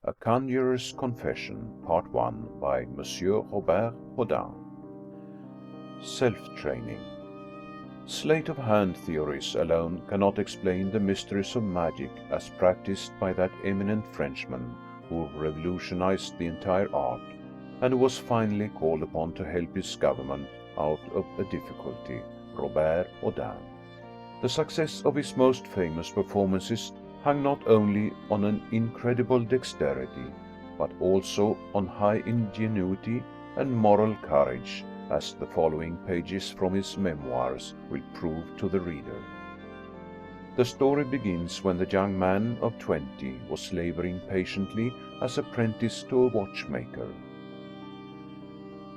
A Conjurer's Confession, Part 1, by Monsieur Robert Houdin. Self-training. Sleight-of-hand theories alone cannot explain the mysteries of magic as practiced by that eminent Frenchman who revolutionized the entire art, and who was finally called upon to help his government out of a difficulty, Robert Houdin. The success of his most famous performances hung not only on an incredible dexterity, but also on high ingenuity and moral courage, as the following pages from his memoirs will prove to the reader. The story begins when the young man of 20 was laboring patiently as apprentice to a watchmaker.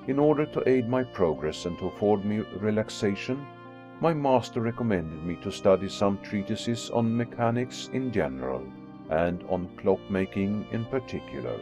In order to aid my progress and to afford me relaxation, my master recommended me to study some treatises on mechanics in general, and on clockmaking in particular.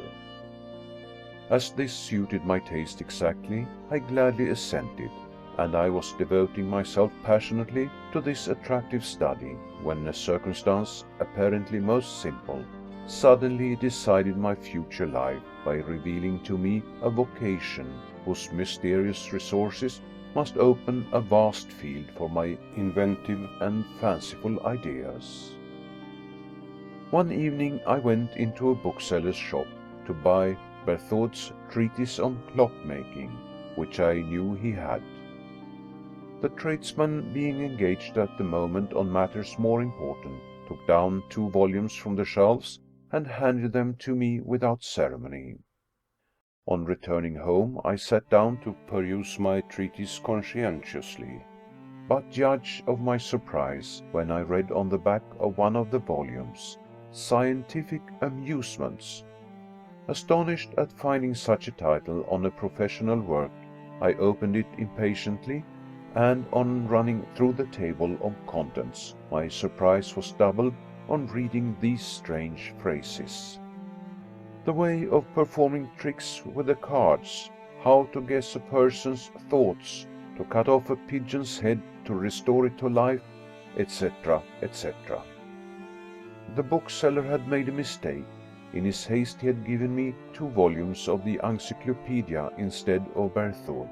As this suited my taste exactly, I gladly assented, and I was devoting myself passionately to this attractive study, when a circumstance, apparently most simple, suddenly decided my future life by revealing to me a vocation whose mysterious resources must open a vast field for my inventive and fanciful ideas. One evening I went into a bookseller's shop to buy Berthaud's treatise on clockmaking, which I knew he had. The tradesman, being engaged at the moment on matters more important, took down 2 volumes from the shelves and handed them to me without ceremony. On returning home, I sat down to peruse my treatise conscientiously, but judge of my surprise when I read on the back of one of the volumes, "Scientific Amusements." Astonished at finding such a title on a professional work, I opened it impatiently, and on running through the table of contents, my surprise was doubled on reading these strange phrases: "The way of performing tricks with the cards, how to guess a person's thoughts, to cut off a pigeon's head to restore it to life, etc., etc." The bookseller had made a mistake. In his haste he had given me 2 volumes of the Encyclopedia instead of Berthaud.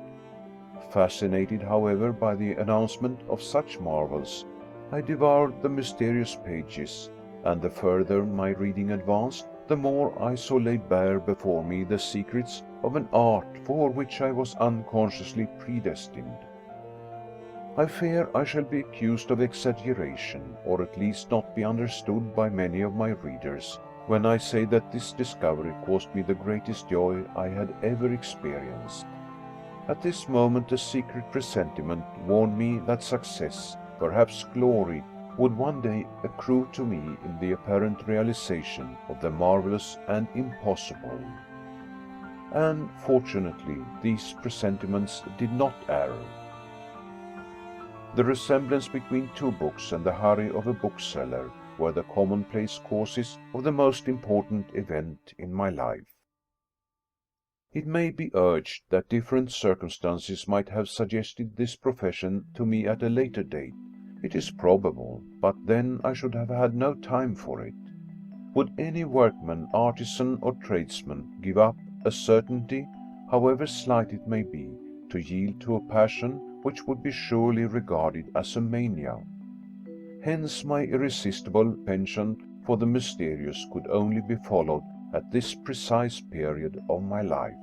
Fascinated, however, by the announcement of such marvels, I devoured the mysterious pages, and the further my reading advanced, the more I saw laid bare before me the secrets of an art for which I was unconsciously predestined. I fear I shall be accused of exaggeration, or at least not be understood by many of my readers, when I say that this discovery caused me the greatest joy I had ever experienced. At this moment a secret presentiment warned me that success, perhaps glory, would one day accrue to me in the apparent realization of the marvelous and impossible. And fortunately, these presentiments did not err. The resemblance between 2 books and the hurry of a bookseller were the commonplace causes of the most important event in my life. It may be urged that different circumstances might have suggested this profession to me at a later date. It is probable, but then I should have had no time for it. Would any workman, artisan, or tradesman give up a certainty, however slight it may be, to yield to a passion which would be surely regarded as a mania? Hence my irresistible penchant for the mysterious could only be followed at this precise period of my life.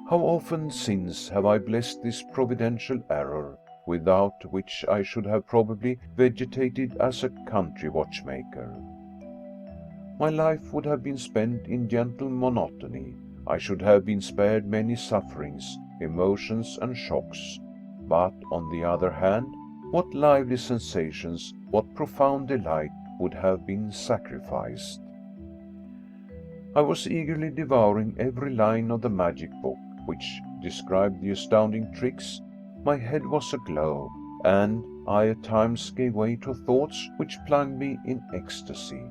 How often since have I blessed this providential error, without which I should have probably vegetated as a country watchmaker. My life would have been spent in gentle monotony. I should have been spared many sufferings, emotions, and shocks. But, on the other hand, what lively sensations, what profound delight would have been sacrificed. I was eagerly devouring every line of the magic book, which described the astounding tricks. My head was aglow, and I at times gave way to thoughts which plunged me in ecstasy.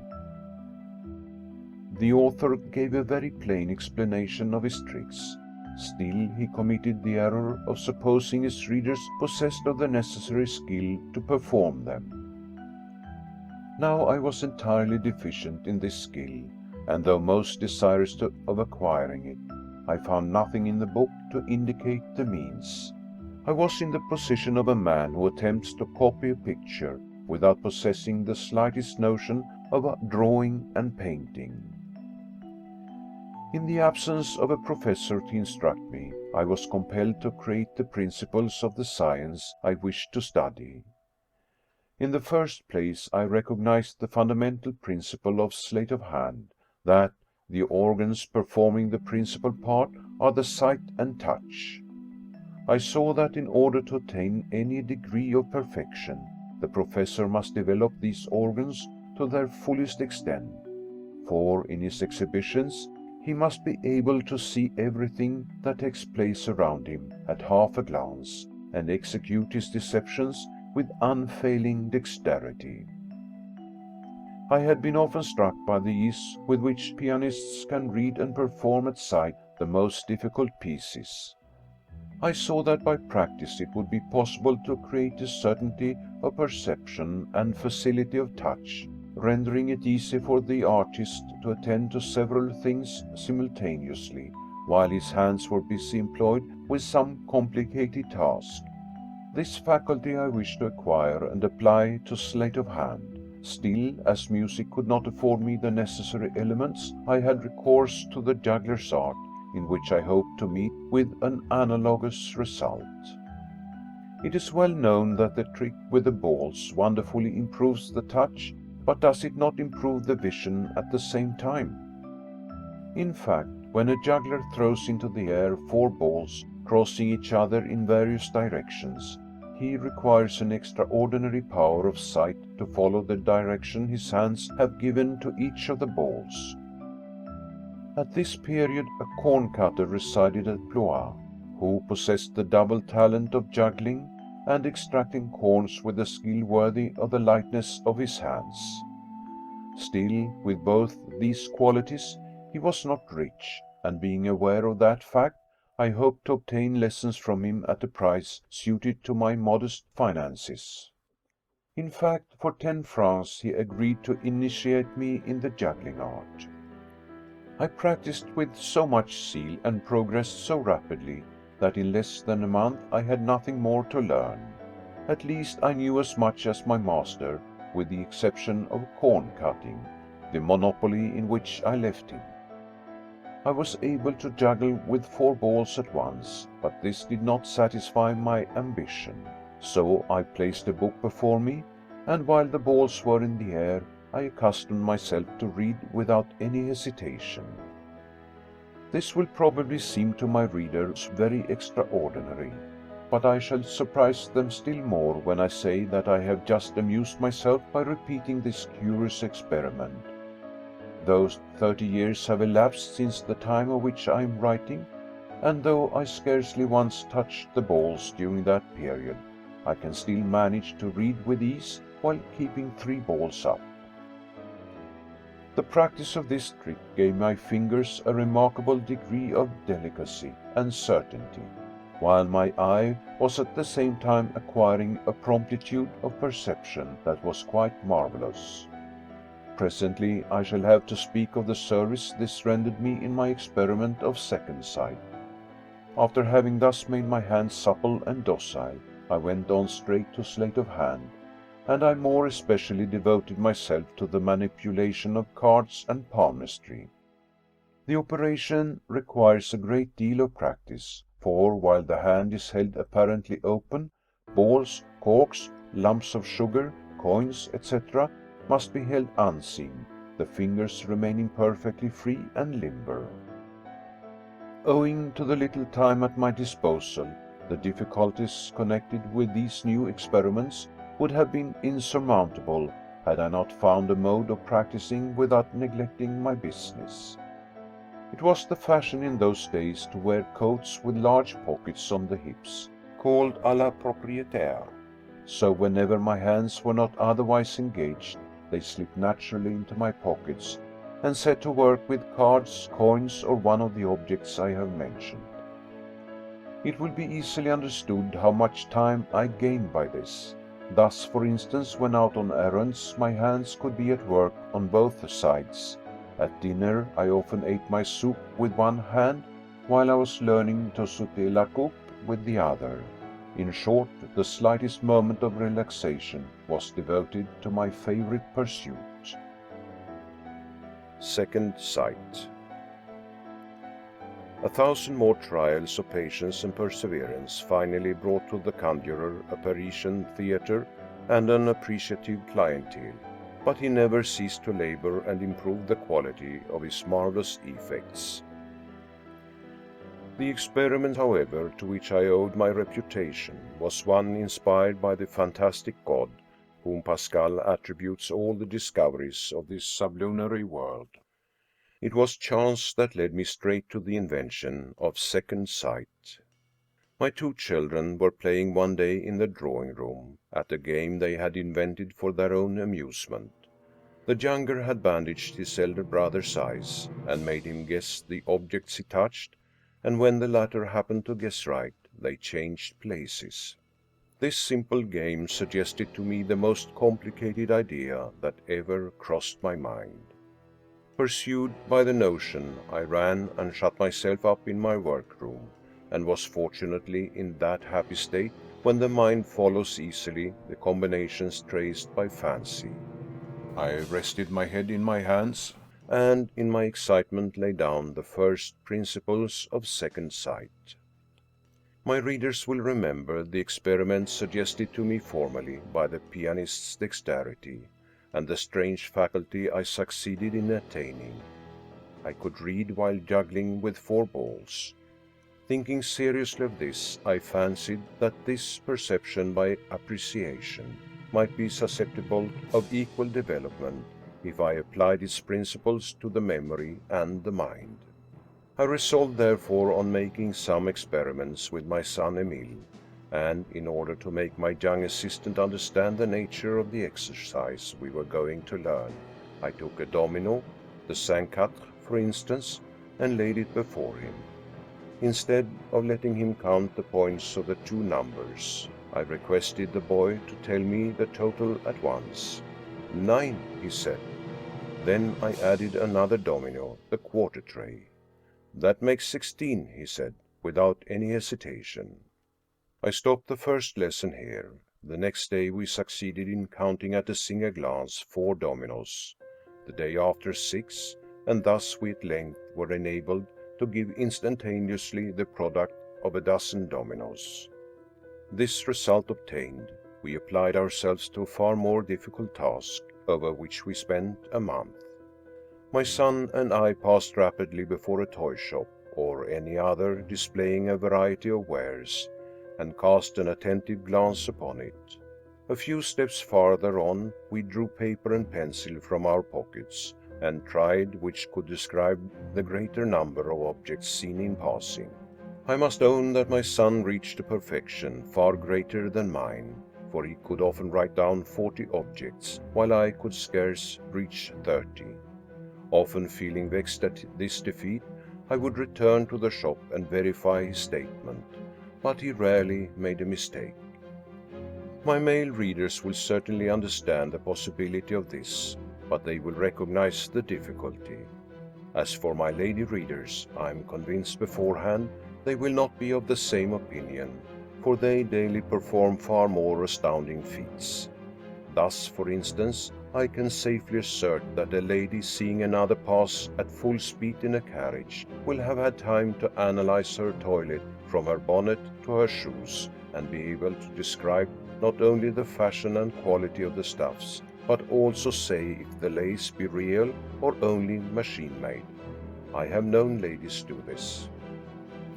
The author gave a very plain explanation of his tricks. Still, he committed the error of supposing his readers possessed of the necessary skill to perform them. Now I was entirely deficient in this skill, and though most desirous of acquiring it, I found nothing in the book to indicate the means. I was in the position of a man who attempts to copy a picture without possessing the slightest notion of drawing and painting. In the absence of a professor to instruct me, I was compelled to create the principles of the science I wished to study. In the first place, I recognized the fundamental principle of sleight of hand, that the organs performing the principal part are the sight and touch. I saw that in order to attain any degree of perfection, the professor must develop these organs to their fullest extent, for in his exhibitions he must be able to see everything that takes place around him at half a glance, and execute his deceptions with unfailing dexterity. I had been often struck by the ease with which pianists can read and perform at sight the most difficult pieces. I saw that by practice it would be possible to create a certainty of perception and facility of touch, rendering it easy for the artist to attend to several things simultaneously, while his hands were busy employed with some complicated task. This faculty I wished to acquire and apply to sleight of hand. Still, as music could not afford me the necessary elements, I had recourse to the juggler's art, in which I hoped to meet with an analogous result. It is well known that the trick with the balls wonderfully improves the touch, but does it not improve the vision at the same time? In fact, when a juggler throws into the air 4 balls crossing each other in various directions, he requires an extraordinary power of sight to follow the direction his hands have given to each of the balls. At this period a corn cutter resided at Blois, who possessed the double talent of juggling and extracting corns with a skill worthy of the lightness of his hands. Still, with both these qualities, he was not rich, and being aware of that fact, I hoped to obtain lessons from him at a price suited to my modest finances. In fact, for 10 francs he agreed to initiate me in the juggling art. I practiced with so much zeal and progressed so rapidly that in less than a month I had nothing more to learn. At least I knew as much as my master, with the exception of corn cutting, the monopoly in which I left him. I was able to juggle with 4 balls at once, but this did not satisfy my ambition. So I placed a book before me, and while the balls were in the air, I accustomed myself to read without any hesitation. This will probably seem to my readers very extraordinary, but I shall surprise them still more when I say that I have just amused myself by repeating this curious experiment. Though 30 years have elapsed since the time of which I am writing, and though I scarcely once touched the balls during that period, I can still manage to read with ease while keeping 3 balls up. The practice of this trick gave my fingers a remarkable degree of delicacy and certainty, while my eye was at the same time acquiring a promptitude of perception that was quite marvelous. Presently I shall have to speak of the service this rendered me in my experiment of second sight. After having thus made my hands supple and docile, I went on straight to sleight of hand, and I more especially devoted myself to the manipulation of cards and palmistry. The operation requires a great deal of practice, for while the hand is held apparently open, balls, corks, lumps of sugar, coins, etc., must be held unseen, the fingers remaining perfectly free and limber. Owing to the little time at my disposal, the difficulties connected with these new experiments would have been insurmountable had I not found a mode of practicing without neglecting my business. It was the fashion in those days to wear coats with large pockets on the hips, called à la propriétaire. So whenever my hands were not otherwise engaged, they slipped naturally into my pockets and set to work with cards, coins, or one of the objects I have mentioned. It will be easily understood how much time I gained by this. Thus, for instance, when out on errands, my hands could be at work on both sides, At dinner, I often ate my soup with one hand, while I was learning to sauter la coupe with the other. In short, the slightest moment of relaxation was devoted to my favorite pursuit. Second Sight. 1,000 more trials of patience and perseverance finally brought to the Conjurer a Parisian theatre and an appreciative clientele, but he never ceased to labor and improve the quality of his marvelous effects. The experiment, however, to which I owed my reputation was one inspired by the fantastic god, whom Pascal attributes all the discoveries of this sublunary world. It was chance that led me straight to the invention of second sight. My two children were playing one day in the drawing room at a game they had invented for their own amusement. The younger had bandaged his elder brother's eyes and made him guess the objects he touched, and when the latter happened to guess right, they changed places. This simple game suggested to me the most complicated idea that ever crossed my mind. Pursued by the notion, I ran and shut myself up in my workroom, and was fortunately in that happy state when the mind follows easily the combinations traced by fancy. I rested my head in my hands, and in my excitement laid down the first principles of second sight. My readers will remember the experiment suggested to me formerly by the pianist's dexterity, and the strange faculty I succeeded in attaining. I could read while juggling with 4 balls. Thinking seriously of this, I fancied that this perception by appreciation might be susceptible of equal development if I applied its principles to the memory and the mind. I resolved therefore on making some experiments with my son Emile, and in order to make my young assistant understand the nature of the exercise we were going to learn, I took a domino, the 5-4 for instance, and laid it before him. Instead of letting him count the points of the 2 numbers, I requested the boy to tell me the total at once. 9, he said. Then I added another domino, the quarter tray. That makes 16, he said, without any hesitation. I stopped the first lesson here. The next day we succeeded in counting at a single glance 4 dominoes, the day after 6, and thus we at length were enabled to give instantaneously the product of a dozen dominoes. This result obtained, we applied ourselves to a far more difficult task, over which we spent a month. My son and I passed rapidly before a toy shop, or any other displaying a variety of wares, and cast an attentive glance upon it. A few steps farther on, we drew paper and pencil from our pockets, and tried which could describe the greater number of objects seen in passing. I must own that my son reached a perfection far greater than mine, for he could often write down 40 objects, while I could scarce reach 30. Often feeling vexed at this defeat, I would return to the shop and verify his statement, but he rarely made a mistake. My male readers will certainly understand the possibility of this, but they will recognize the difficulty. As for my lady readers, I am convinced beforehand they will not be of the same opinion, for they daily perform far more astounding feats. Thus, for instance, I can safely assert that a lady seeing another pass at full speed in a carriage will have had time to analyze her toilet from her bonnet to her shoes, and be able to describe not only the fashion and quality of the stuffs, but also say if the lace be real or only machine-made. I have known ladies do this.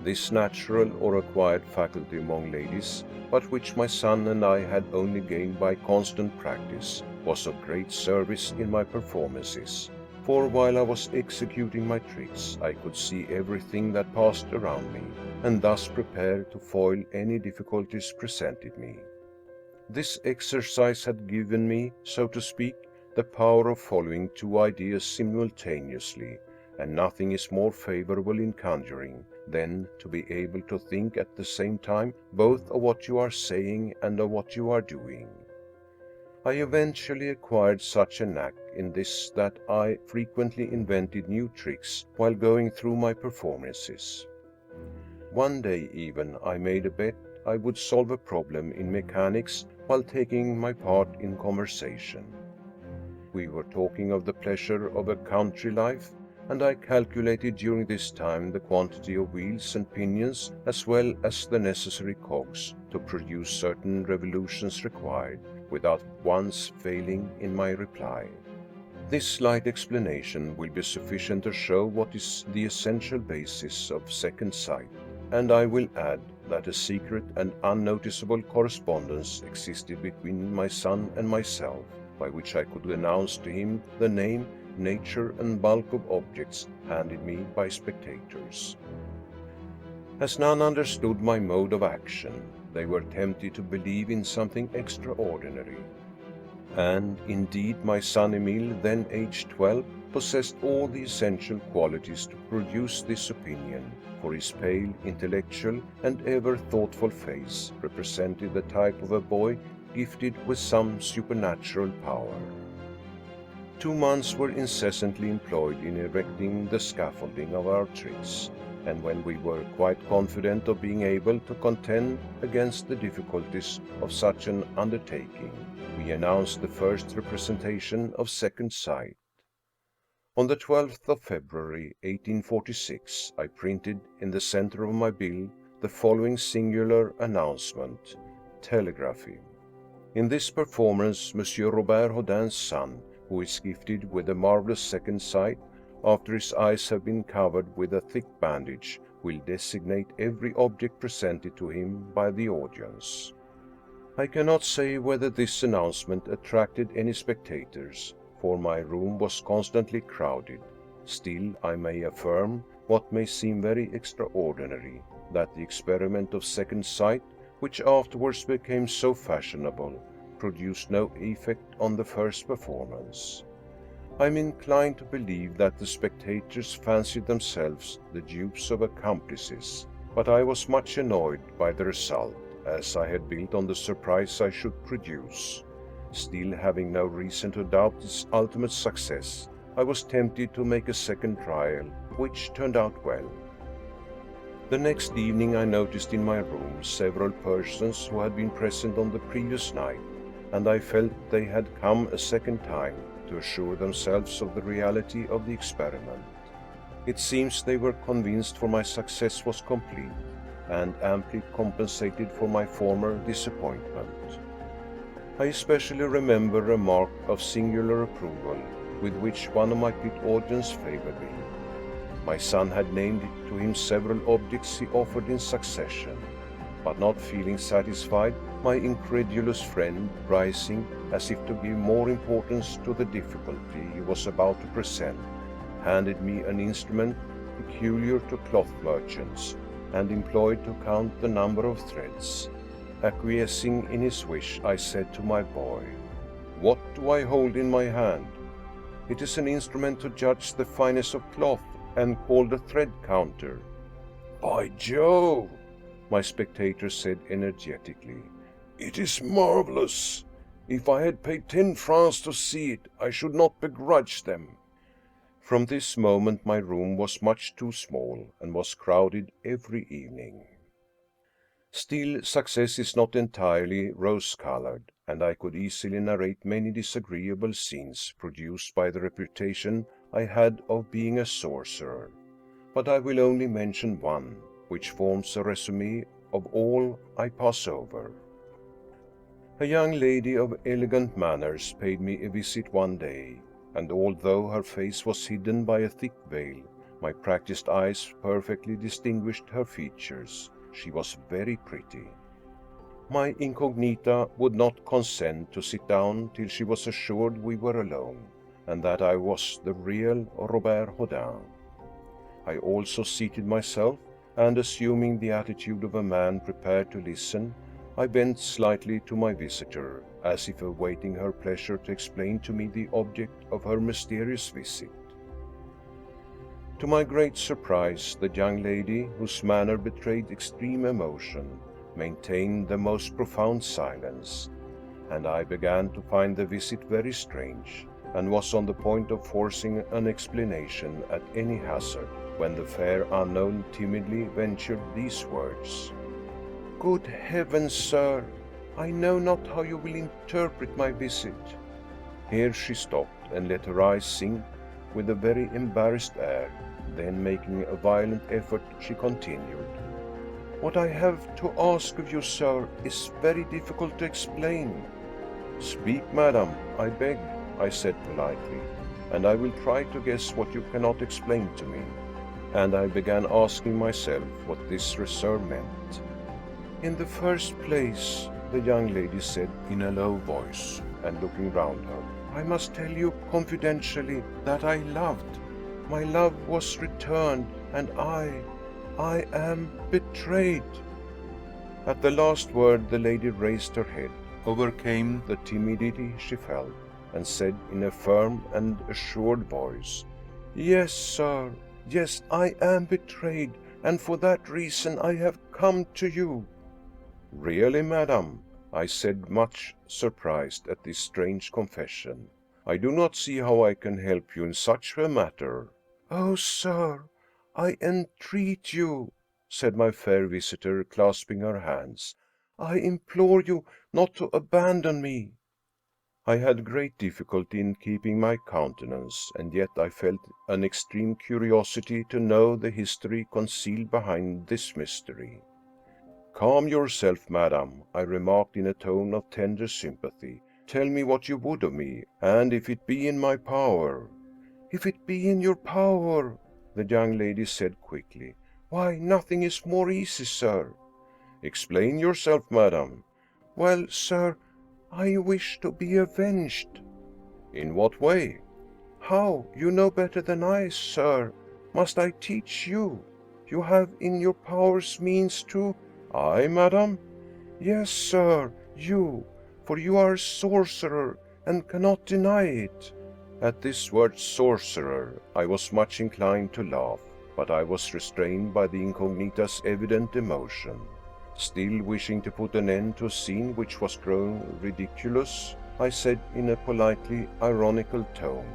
This natural or acquired faculty among ladies, but which my son and I had only gained by constant practice, was of great service in my performances, for while I was executing my tricks, I could see everything that passed around me, and thus prepare to foil any difficulties presented me. This exercise had given me, so to speak, the power of following 2 ideas simultaneously, and nothing is more favorable in conjuring than to be able to think at the same time both of what you are saying and of what you are doing. I eventually acquired such a knack in this that I frequently invented new tricks while going through my performances. One day even I made a bet I would solve a problem in mechanics while taking my part in conversation. We were talking of the pleasure of a country life, and I calculated during this time the quantity of wheels and pinions as well as the necessary cogs to produce certain revolutions required, without once failing in my reply. This slight explanation will be sufficient to show what is the essential basis of second sight, and I will add that a secret and unnoticeable correspondence existed between my son and myself, by which I could announce to him the name, nature, and bulk of objects handed me by spectators. As none understood my mode of action, they were tempted to believe in something extraordinary. And indeed my son Emile, then aged 12, possessed all the essential qualities to produce this opinion, for his pale, intellectual, and ever thoughtful face represented the type of a boy gifted with some supernatural power. 2 months were incessantly employed in erecting the scaffolding of our tricks, and when we were quite confident of being able to contend against the difficulties of such an undertaking, we announced the first representation of second sight. On the 12th of February, 1846, I printed in the center of my bill the following singular announcement: telegraphy. In this performance, Monsieur Robert Houdin's son, who is gifted with a marvelous second sight, after his eyes have been covered with a thick bandage, will designate every object presented to him by the audience. I cannot say whether this announcement attracted any spectators, for my room was constantly crowded. Still, I may affirm, what may seem very extraordinary, that the experiment of second sight, which afterwards became so fashionable, produced no effect on the first performance. I am inclined to believe that the spectators fancied themselves the dupes of accomplices, but I was much annoyed by the result, as I had built on the surprise I should produce. Still, having no reason to doubt its ultimate success, I was tempted to make a second trial, which turned out well. The next evening I noticed in my room several persons who had been present on the previous night, and I felt they had come a second time to assure themselves of the reality of the experiment. It seems they were convinced, for my success was complete, and amply compensated for my former disappointment. I especially remember a mark of singular approval with which one of my pit audience favored me. My son had named to him several objects he offered in succession, but not feeling satisfied, my incredulous friend, rising as if to give more importance to the difficulty he was about to present, handed me an instrument peculiar to cloth merchants, and employed to count the number of threads. Acquiescing in his wish, I said to my boy, "What do I hold in my hand?" "It is an instrument to judge the fineness of cloth, and called a thread counter." "By Jove!" my spectator said energetically, "it is marvelous. If I had paid 10 francs to see it, I should not begrudge them." From this moment my room was much too small, and was crowded every evening. Still, success is not entirely rose-colored, and I could easily narrate many disagreeable scenes produced by the reputation I had of being a sorcerer. But I will only mention one, which forms a resume of all I pass over. A young lady of elegant manners paid me a visit one day, and although her face was hidden by a thick veil, my practiced eyes perfectly distinguished her features. She was very pretty. My incognita would not consent to sit down till she was assured we were alone, and that I was the real Robert Houdin. I also seated myself, and assuming the attitude of a man prepared to listen, I bent slightly to my visitor, as if awaiting her pleasure to explain to me the object of her mysterious visit. To my great surprise, the young lady, whose manner betrayed extreme emotion, maintained the most profound silence, and I began to find the visit very strange, and was on the point of forcing an explanation at any hazard, when the fair unknown timidly ventured these words: "Good heavens, sir, I know not how you will interpret my visit." Here she stopped and let her eyes sink with a very embarrassed air. Then, making a violent effort, she continued: "What I have to ask of you, sir, is very difficult to explain." "Speak, madam, I beg," I said politely, "and I will try to guess what you cannot explain to me." And I began asking myself what this reserve meant. "In the first place," the young lady said in a low voice, and looking round her, "I must tell you confidentially that I loved. My love was returned, and I am betrayed." At the last word, the lady raised her head, overcame the timidity she felt, and said in a firm and assured voice: "Yes, sir, yes, I am betrayed, and for that reason I have come to you." "Really, madam?" I said, much surprised at this strange confession. "I do not see how I can help you in such a matter." "Oh, sir, I entreat you," said my fair visitor, clasping her hands. "I implore you not to abandon me." I had great difficulty in keeping my countenance, and yet I felt an extreme curiosity to know the history concealed behind this mystery. "Calm yourself, madam," I remarked in a tone of tender sympathy. "Tell me what you would of me, and if it be in my power." "If it be in your power," the young lady said quickly, "why, nothing is more easy, sir." "Explain yourself, madam." "Well, sir, I wish to be avenged." "In what way?" "How, you know better than I, sir. Must I teach you? You have in your powers means to—" "I, madam?" "Yes, sir, you, for you are a sorcerer and cannot deny it." At this word sorcerer, I was much inclined to laugh, but I was restrained by the incognita's evident emotion. Still wishing to put an end to a scene which was growing ridiculous, I said in a politely ironical tone: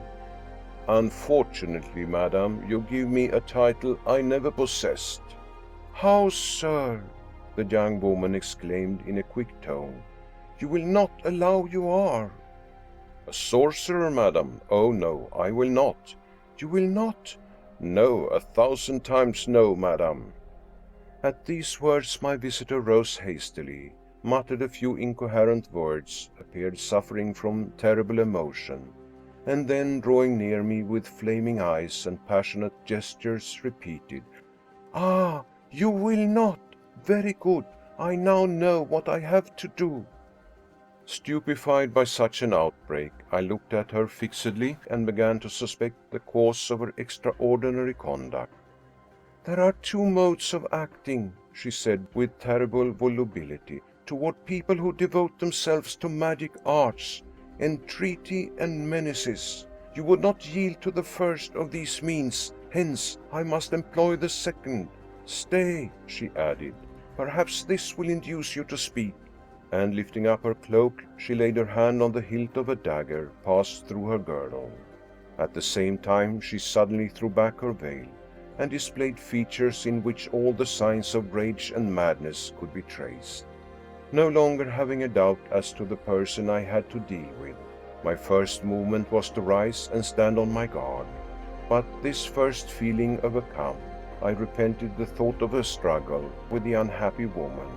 "Unfortunately, madam, you give me a title I never possessed." "How, sir?" the young woman exclaimed in a quick tone. "You will not allow you are?" "A sorcerer, madam? Oh, no, I will not." "You will not?" "No, 1,000 times no, madam." At these words my visitor rose hastily, muttered a few incoherent words, appeared suffering from terrible emotion, and then, drawing near me with flaming eyes and passionate gestures, repeated: "Ah, you will not? Very good. I now know what I have to do." Stupefied by such an outbreak, I looked at her fixedly and began to suspect the cause of her extraordinary conduct. "There are two modes of acting," she said with terrible volubility, "toward people who devote themselves to magic arts: entreaty and menaces. You would not yield to the first of these means, hence I must employ the second. Stay," she added, "perhaps this will induce you to speak." And lifting up her cloak, she laid her hand on the hilt of a dagger passed through her girdle. At the same time she suddenly threw back her veil, and displayed features in which all the signs of rage and madness could be traced. No longer having a doubt as to the person I had to deal with, my first movement was to rise and stand on my guard. But this first feeling overcome, I repented the thought of a struggle with the unhappy woman,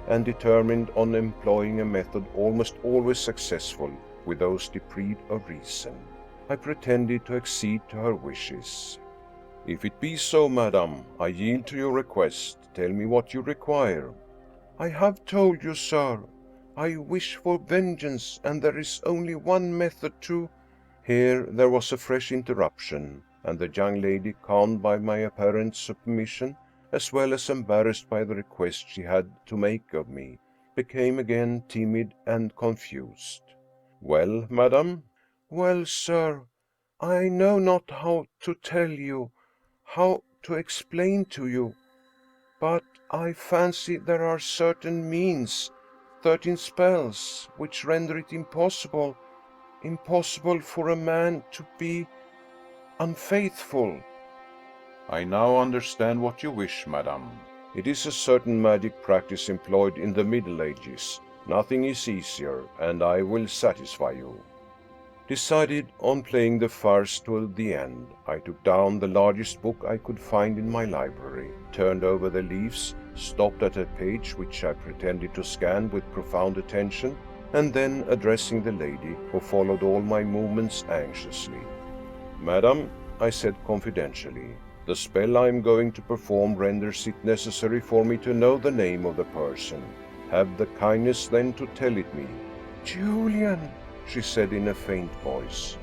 and determined on employing a method almost always successful with those deprived of reason. I pretended to accede to her wishes. "If it be so, madam, I yield to your request. Tell me what you require." "I have told you, sir. I wish for vengeance, and there is only one method to—" Here there was a fresh interruption, and the young lady, calmed by my apparent submission, as well as embarrassed by the request she had to make of me, became again timid and confused. "Well, madam?" "Well, sir, I know not how to tell you, how to explain to you, but I fancy there are certain means 13 spells, which render it impossible for a man to be unfaithful." "I now understand what you wish, madam. It is a certain magic practice employed in the Middle Ages. Nothing is easier, and I will satisfy you." Decided on playing the farce to the end, I took down the largest book I could find in my library, turned over the leaves, stopped at a page which I pretended to scan with profound attention, and then, addressing the lady, who followed all my movements anxiously: "Madam," I said confidentially, "the spell I am going to perform renders it necessary for me to know the name of the person. Have the kindness then to tell it me." "Julian," she said in a faint voice.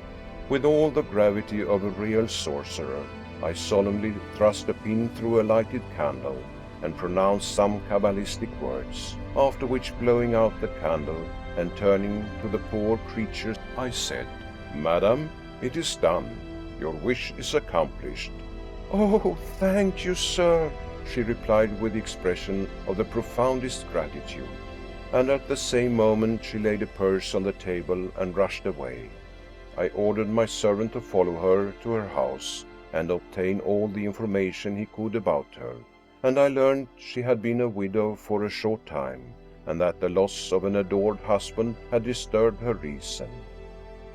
With all the gravity of a real sorcerer, I solemnly thrust a pin through a lighted candle and pronounced some cabalistic words, after which, blowing out the candle and turning to the poor creature, I said: "Madam, it is done. Your wish is accomplished." "Oh, thank you, sir," she replied with the expression of the profoundest gratitude. And at the same moment she laid a purse on the table and rushed away. I ordered my servant to follow her to her house and obtain all the information he could about her, and I learned she had been a widow for a short time, and that the loss of an adored husband had disturbed her reason.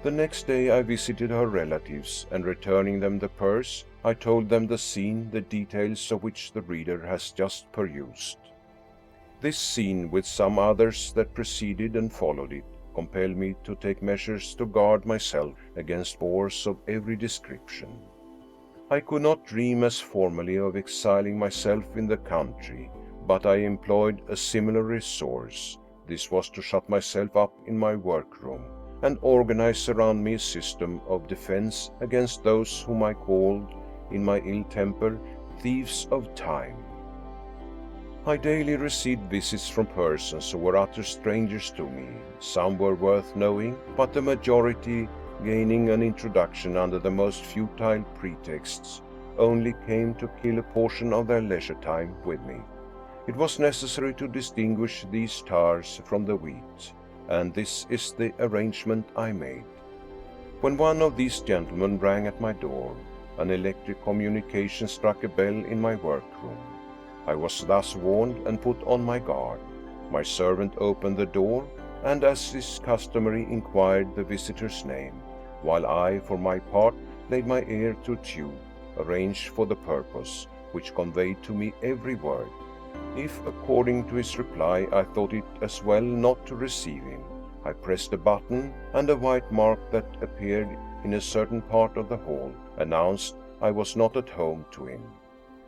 The next day I visited her relatives, and returning them the purse, I told them the scene, the details of which the reader has just perused. This scene, with some others that preceded and followed it, compelled me to take measures to guard myself against bores of every description. I could not dream as formerly of exiling myself in the country, but I employed a similar resource. This was to shut myself up in my workroom and organize around me a system of defense against those whom I called, in my ill temper, thieves of time. I daily received visits from persons who were utter strangers to me. Some were worth knowing, but the majority, gaining an introduction under the most futile pretexts, only came to kill a portion of their leisure time with me. It was necessary to distinguish these tares from the wheat, and this is the arrangement I made. When one of these gentlemen rang at my door, an electric communication struck a bell in my workroom. I was thus warned and put on my guard. My servant opened the door, and as is customary, inquired the visitor's name, while I, for my part, laid my ear to a tube, arranged for the purpose, which conveyed to me every word. If, according to his reply, I thought it as well not to receive him, I pressed a button, and a white mark that appeared in a certain part of the hall announced I was not at home to him.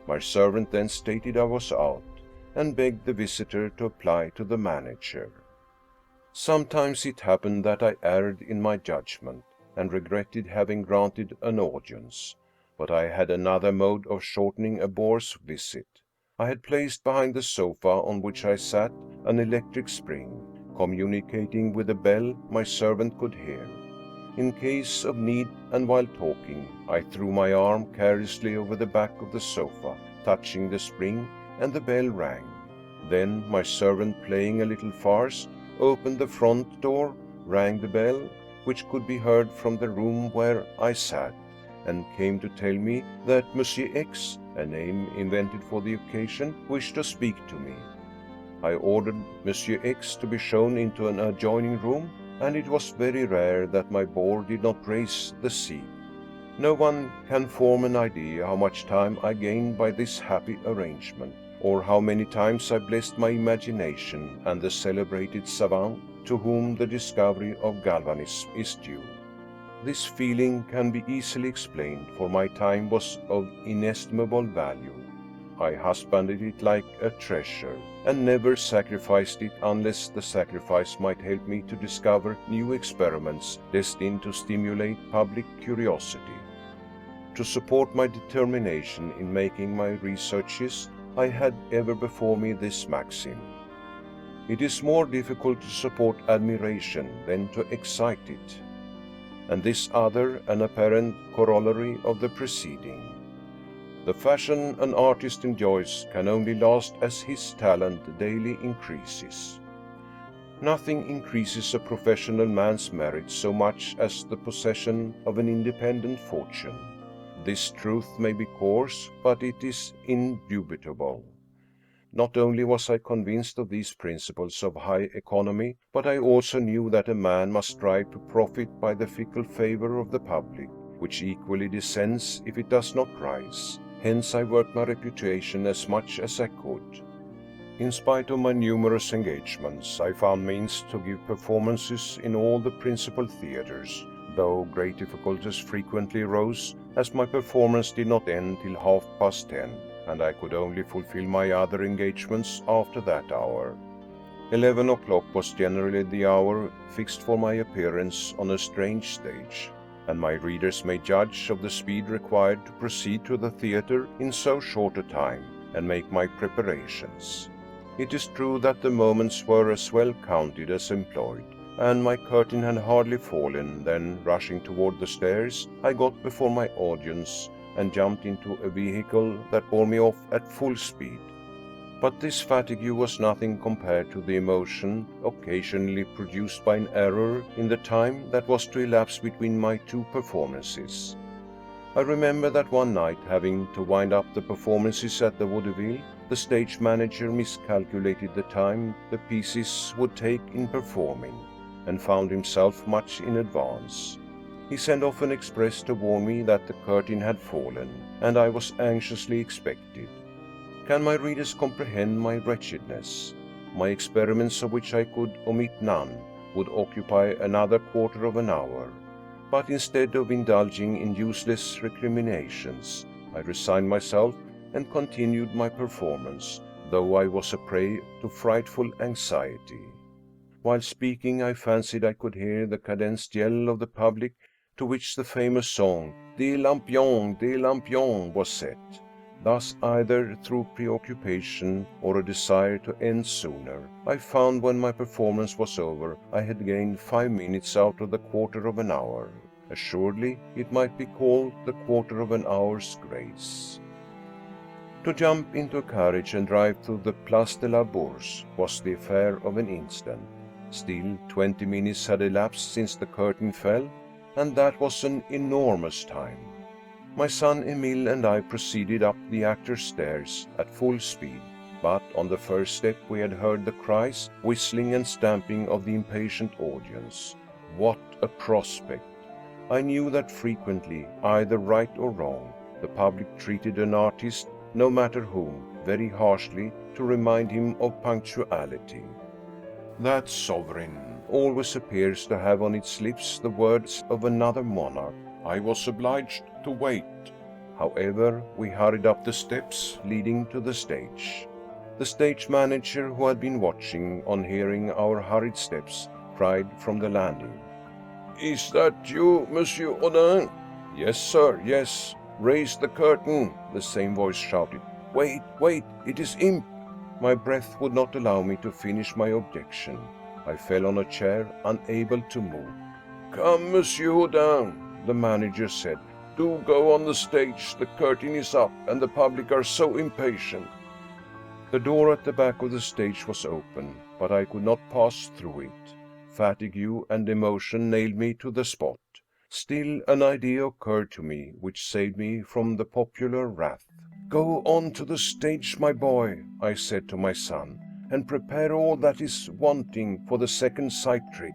My servant then stated I was out, and begged the visitor to apply to the manager. Sometimes it happened that I erred in my judgment, and regretted having granted an audience, but I had another mode of shortening a bore's visit. I had placed behind the sofa on which I sat an electric spring, communicating with a bell my servant could hear. In case of need, and while talking, I threw my arm carelessly over the back of the sofa, touching the spring, and the bell rang. Then my servant, playing a little farce, opened the front door, rang the bell, which could be heard from the room where I sat, and came to tell me that Monsieur X, a name invented for the occasion, wished to speak to me. I ordered Monsieur X to be shown into an adjoining room, and it was very rare that my bore did not raise the siege. No one can form an idea how much time I gained by this happy arrangement, or how many times I blessed my imagination and the celebrated savant to whom the discovery of galvanism is due. This feeling can be easily explained, for my time was of inestimable value. I husbanded it like a treasure, and never sacrificed it unless the sacrifice might help me to discover new experiments destined to stimulate public curiosity. To support my determination in making my researches, I had ever before me this maxim: it is more difficult to support admiration than to excite it, and this other an apparent corollary of the preceding. The fashion an artist enjoys can only last as his talent daily increases. Nothing increases a professional man's merit so much as the possession of an independent fortune. This truth may be coarse, but it is indubitable. Not only was I convinced of these principles of high economy, but I also knew that a man must strive to profit by the fickle favor of the public, which equally descends if it does not rise. Hence I worked my reputation as much as I could. In spite of my numerous engagements, I found means to give performances in all the principal theaters, though great difficulties frequently arose, as my performance did not end till 10:30, and I could only fulfill my other engagements after that hour. 11 o'clock was generally the hour fixed for my appearance on a strange stage, and my readers may judge of the speed required to proceed to the theater in so short a time, and make my preparations. It is true that the moments were as well counted as employed, and my curtain had hardly fallen than, rushing toward the stairs, I got before my audience and jumped into a vehicle that bore me off at full speed. But this fatigue was nothing compared to the emotion occasionally produced by an error in the time that was to elapse between my two performances. I remember that one night, having to wind up the performances at the Vaudeville, the stage manager miscalculated the time the pieces would take in performing, and found himself much in advance. He sent off an express to warn me that the curtain had fallen, and I was anxiously expected. Can my readers comprehend my wretchedness? My experiments, of which I could omit none, would occupy another quarter of an hour. But instead of indulging in useless recriminations, I resigned myself and continued my performance, though I was a prey to frightful anxiety. While speaking, I fancied I could hear the cadenced yell of the public, to which the famous song, Des Lampions, Des Lampions, was set. Thus, either through preoccupation or a desire to end sooner, I found when my performance was over I had gained 5 minutes out of the quarter of an hour. Assuredly, it might be called the quarter of an hour's grace. To jump into a carriage and drive to the Place de la Bourse was the affair of an instant. Still, 20 minutes had elapsed since the curtain fell, and that was an enormous time. My son Emile and I proceeded up the actors' stairs at full speed, but on the first step we had heard the cries, whistling and stamping of the impatient audience. What a prospect! I knew that frequently, either right or wrong, the public treated an artist, no matter whom, very harshly to remind him of punctuality. That sovereign always appears to have on its lips the words of another monarch. I was obliged to wait. However, we hurried up the steps leading to the stage. The stage manager, who had been watching, on hearing our hurried steps, cried from the landing, "Is that you, Monsieur Houdin?" "Yes, sir, yes." "Raise the curtain," the same voice shouted. "Wait, wait, it is imp." My breath would not allow me to finish my objection. I fell on a chair, unable to move. "Come, Monsieur Houdin," the manager said. "Do go on the stage. The curtain is up, and the public are so impatient." The door at the back of the stage was open, but I could not pass through it. Fatigue and emotion nailed me to the spot. Still, an idea occurred to me which saved me from the popular wrath. "Go on to the stage, my boy," I said to my son, "and prepare all that is wanting for the second sight trick."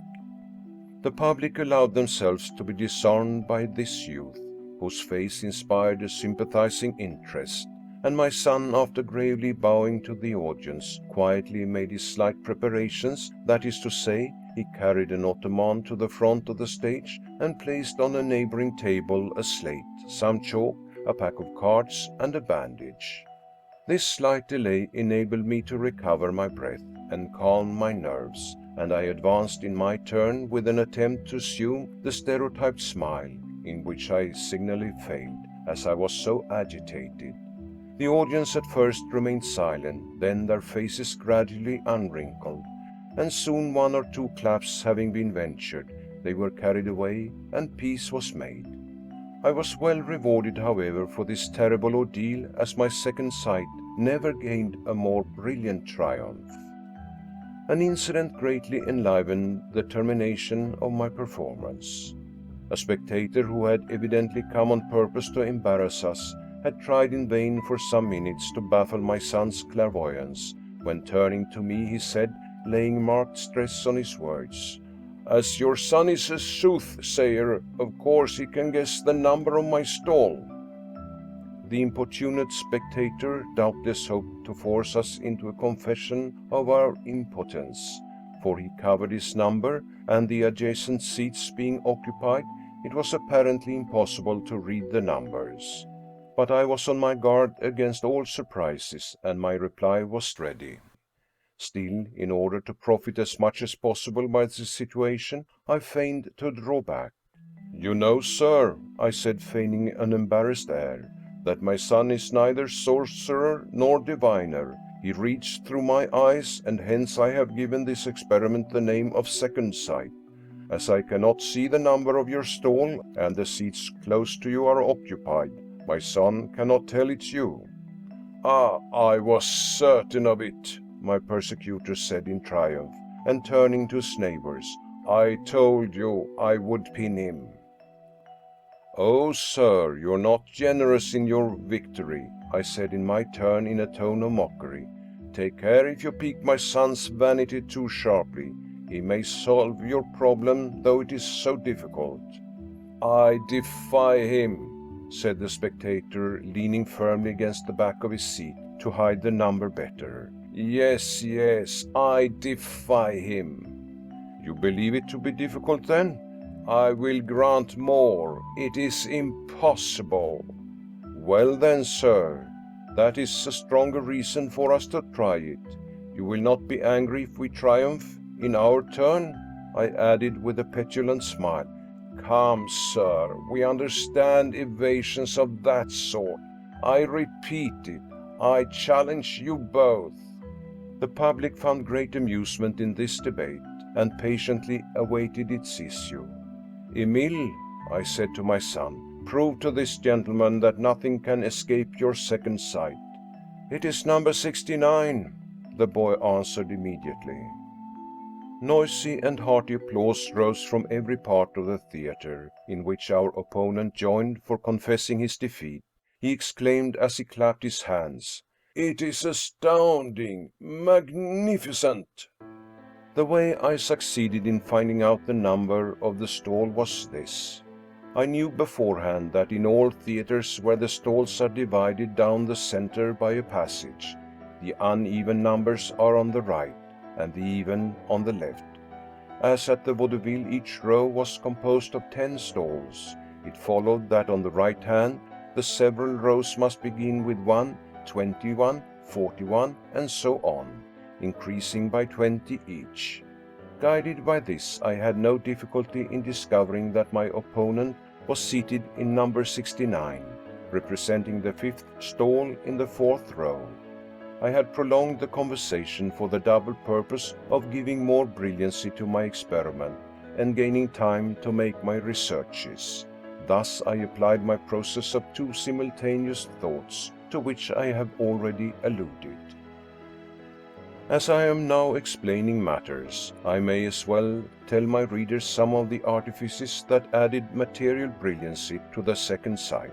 The public allowed themselves to be disarmed by this youth, whose face inspired a sympathizing interest, and my son, after gravely bowing to the audience, quietly made his slight preparations. That is to say, he carried an ottoman to the front of the stage and placed on a neighboring table a slate, some chalk, a pack of cards, and a bandage. This slight delay enabled me to recover my breath and calm my nerves, and I advanced in my turn with an attempt to assume the stereotyped smile, in which I signally failed, as I was so agitated. The audience at first remained silent, then their faces gradually unwrinkled, and soon, 1 or 2 claps having been ventured, they were carried away and peace was made. I was well rewarded, however, for this terrible ordeal, as my second sight never gained a more brilliant triumph. An incident greatly enlivened the termination of my performance. A spectator who had evidently come on purpose to embarrass us had tried in vain for some minutes to baffle my son's clairvoyance, when turning to me he said, laying marked stress on his words, "As your son is a soothsayer, of course he can guess the number of my stall." The importunate spectator doubtless hoped to force us into a confession of our impotence, for he covered his number, and the adjacent seats being occupied, it was apparently impossible to read the numbers. But I was on my guard against all surprises, and my reply was ready. Still, in order to profit as much as possible by the situation, I feigned to draw back. "You know, sir," I said, feigning an embarrassed air, "that my son is neither sorcerer nor diviner. He reads through my eyes, and hence I have given this experiment the name of second sight. As I cannot see the number of your stall, and the seats close to you are occupied, my son cannot tell it's you." "Ah, I was certain of it," my persecutor said in triumph, and turning to his neighbors, "I told you I would pin him." "Oh, sir, you're not generous in your victory," I said in my turn in a tone of mockery. "Take care if you pique my son's vanity too sharply. He may solve your problem, though it is so difficult." "I defy him," said the spectator, leaning firmly against the back of his seat to hide the number better. Yes, I defy him." "You believe it to be difficult, then?" "I will grant more. It is impossible." "Well then, sir, that is a stronger reason for us to try it. You will not be angry if we triumph in our turn?" I added with a petulant smile. "Come, sir, we understand evasions of that sort. I repeat it. I challenge you both." The public found great amusement in this debate, and patiently awaited its issue. "Emile," I said to my son, "prove to this gentleman that nothing can escape your second sight." "It is number 69," the boy answered immediately. Noisy and hearty applause rose from every part of the theater, in which our opponent joined for confessing his defeat. He exclaimed as he clapped his hands, "It is astounding! Magnificent!" The way I succeeded in finding out the number of the stall was this. I knew beforehand that in all theaters where the stalls are divided down the center by a passage, the uneven numbers are on the right and the even on the left. As at the vaudeville each row was composed of 10 stalls, it followed that on the right hand the several rows must begin with 1, 21, 41, and so on, increasing by 20 each. Guided by this, I had no difficulty in discovering that my opponent was seated in number 69, representing the 5th stall in the 4th row. I had prolonged the conversation for the double purpose of giving more brilliancy to my experiment and gaining time to make my researches. Thus I applied my process of 2 simultaneous thoughts, to which I have already alluded. As I am now explaining matters, I may as well tell my readers some of the artifices that added material brilliancy to the second sight.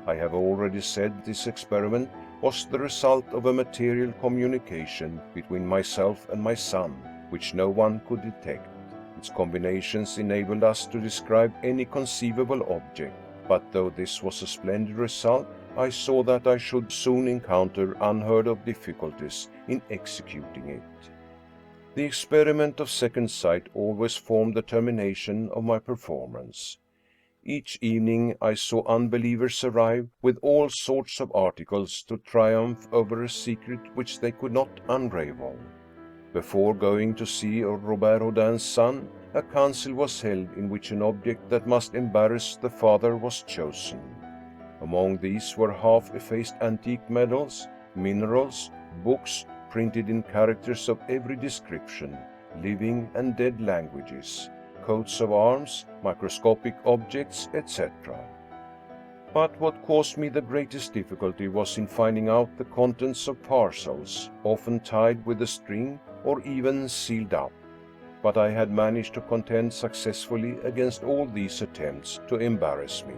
I have already said this experiment was the result of a material communication between myself and my son, which no one could detect. Its combinations enabled us to describe any conceivable object, but though this was a splendid result, I saw that I should soon encounter unheard of difficulties in executing it. The experiment of second sight always formed the termination of my performance. Each evening I saw unbelievers arrive with all sorts of articles to triumph over a secret which they could not unravel. Before going to see Robert Houdin's son, a council was held in which an object that must embarrass the father was chosen. Among these were half-effaced antique medals, minerals, books printed in characters of every description, living and dead languages, coats of arms, microscopic objects, etc. But what caused me the greatest difficulty was in finding out the contents of parcels, often tied with a string, or even sealed up. But I had managed to contend successfully against all these attempts to embarrass me.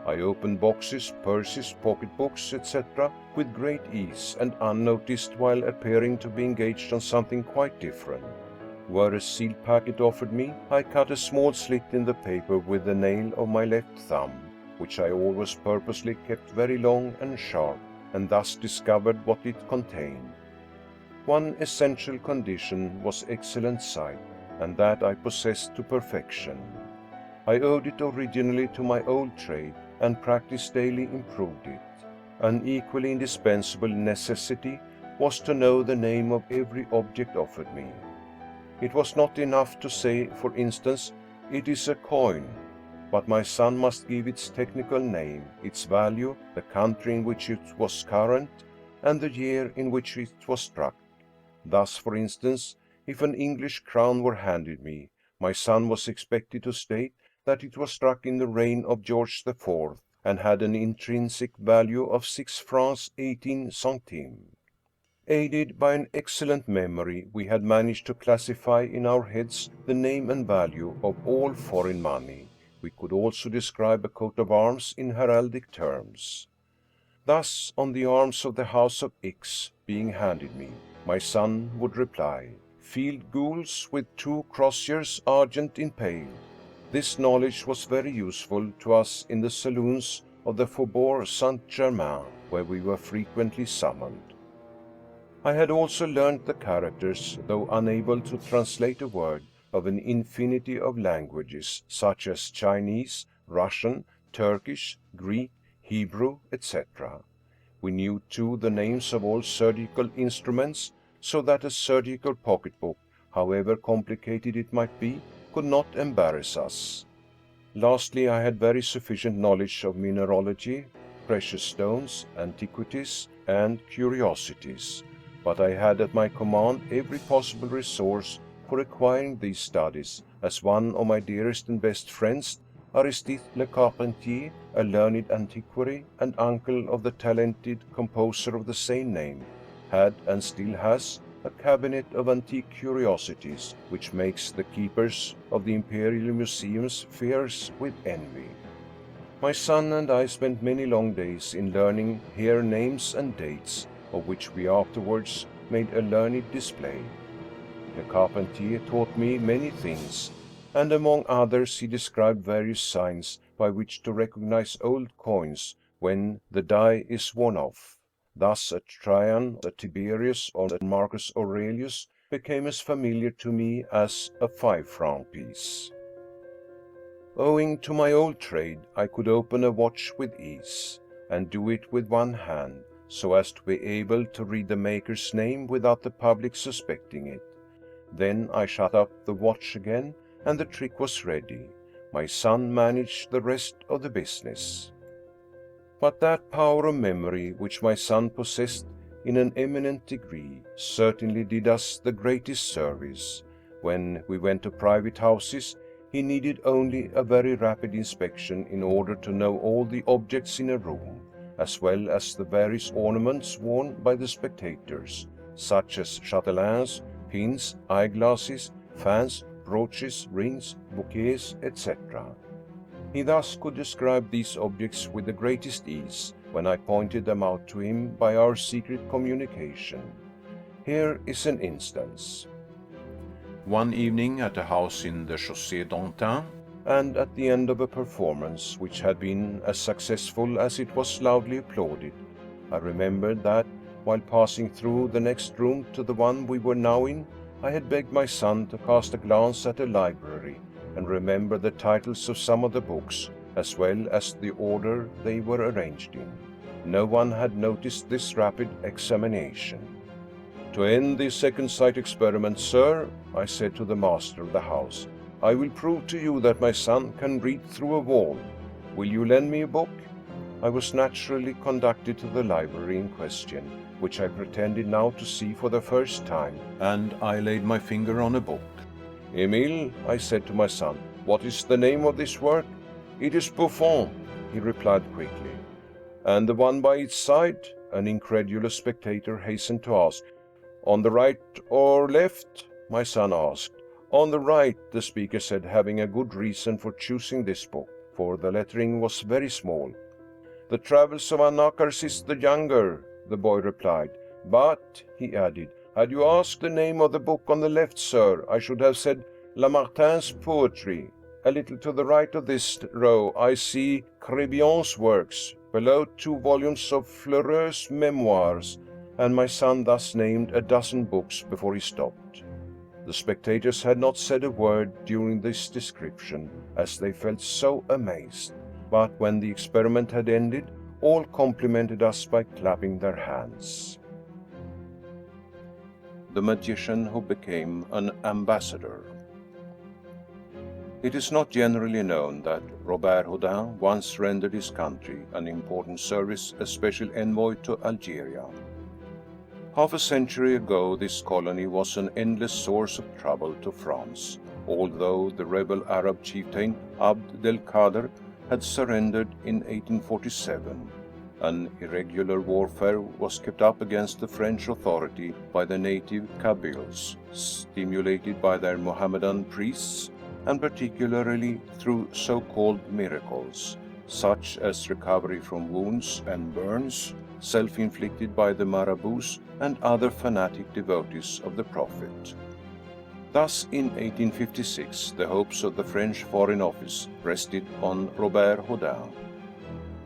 I opened boxes, purses, pocketbooks, etc. with great ease and unnoticed while appearing to be engaged on something quite different. Were a sealed packet offered me, I cut a small slit in the paper with the nail of my left thumb, which I always purposely kept very long and sharp, and thus discovered what it contained. One essential condition was excellent sight, and that I possessed to perfection. I owed it originally to my old trade, and practice daily improved it. An equally indispensable necessity was to know the name of every object offered me. It was not enough to say, for instance, "It is a coin," but my son must give its technical name, its value, the country in which it was current, and the year in which it was struck. Thus, for instance, if an English crown were handed me, my son was expected to state that it was struck in the reign of George IV, and had an intrinsic value of 6 francs 18 centimes. Aided by an excellent memory, we had managed to classify in our heads the name and value of all foreign money. We could also describe a coat of arms in heraldic terms. Thus, on the arms of the House of X being handed me, my son would reply, "Field gules with 2 crosiers argent in pale." This knowledge was very useful to us in the saloons of the Faubourg Saint-Germain, where we were frequently summoned. I had also learnt the characters, though unable to translate a word, of an infinity of languages, such as Chinese, Russian, Turkish, Greek, Hebrew, etc. We knew too the names of all surgical instruments, so that a surgical pocketbook, however complicated it might be, could not embarrass us. Lastly, I had very sufficient knowledge of mineralogy, precious stones, antiquities, and curiosities, but I had at my command every possible resource for acquiring these studies, as one of my dearest and best friends, Aristide Le Carpentier, a learned antiquary and uncle of the talented composer of the same name, had and still has a cabinet of antique curiosities, which makes the keepers of the imperial museums fierce with envy. My son and I spent many long days in learning here names and dates, of which we afterwards made a learned display. Le Carpentier taught me many things, and among others he described various signs by which to recognize old coins when the die is worn off. Thus a Trajan, a Tiberius, or a Marcus Aurelius became as familiar to me as a 5-franc piece. Owing to my old trade, I could open a watch with ease, and do it with one hand, so as to be able to read the maker's name without the public suspecting it. Then I shut up the watch again, and the trick was ready. My son managed the rest of the business. But that power of memory which my son possessed in an eminent degree certainly did us the greatest service. When we went to private houses, he needed only a very rapid inspection in order to know all the objects in a room, as well as the various ornaments worn by the spectators, such as chatelaines, pins, eyeglasses, fans, brooches, rings, bouquets, etc. He thus could describe these objects with the greatest ease when I pointed them out to him by our secret communication. Here is an instance. One evening at a house in the Chaussée d'Antin, and at the end of a performance which had been as successful as it was loudly applauded, I remembered that, while passing through the next room to the one we were now in, I had begged my son to cast a glance at a library and remember the titles of some of the books, as well as the order they were arranged in. No one had noticed this rapid examination. "To end the second sight experiment, sir," I said to the master of the house, "I will prove to you that my son can read through a wall. Will you lend me a book?" I was naturally conducted to the library in question, which I pretended now to see for the first time, and I laid my finger on a book. "Emile," I said to my son, "what is the name of this work?" "It is Buffon," he replied quickly. "And the one by its side?" an incredulous spectator hastened to ask. On the right or left? My son asked. On the right, the speaker said, having a good reason for choosing this book, for the lettering was very small. The Travels of Anacharsis the Younger, the boy replied. But, he added, had you asked the name of the book on the left, sir, I should have said Lamartine's Poetry. A little to the right of this row I see Crébillon's works, below 2 volumes of Fleureu's Memoirs, and my son thus named a dozen books before he stopped. The spectators had not said a word during this description, as they felt so amazed, but when the experiment had ended, all complimented us by clapping their hands. The magician who became an ambassador. It is not generally known that Robert Houdin once rendered his country an important service as special envoy to Algeria. Half a century ago, this colony was an endless source of trouble to France, although the rebel Arab chieftain Abd el-Kader had surrendered in 1847. An irregular warfare was kept up against the French authority by the native Kabyles, stimulated by their Mohammedan priests, and particularly through so-called miracles, such as recovery from wounds and burns, self-inflicted by the marabouts and other fanatic devotees of the Prophet. Thus, in 1856, the hopes of the French Foreign Office rested on Robert Houdin.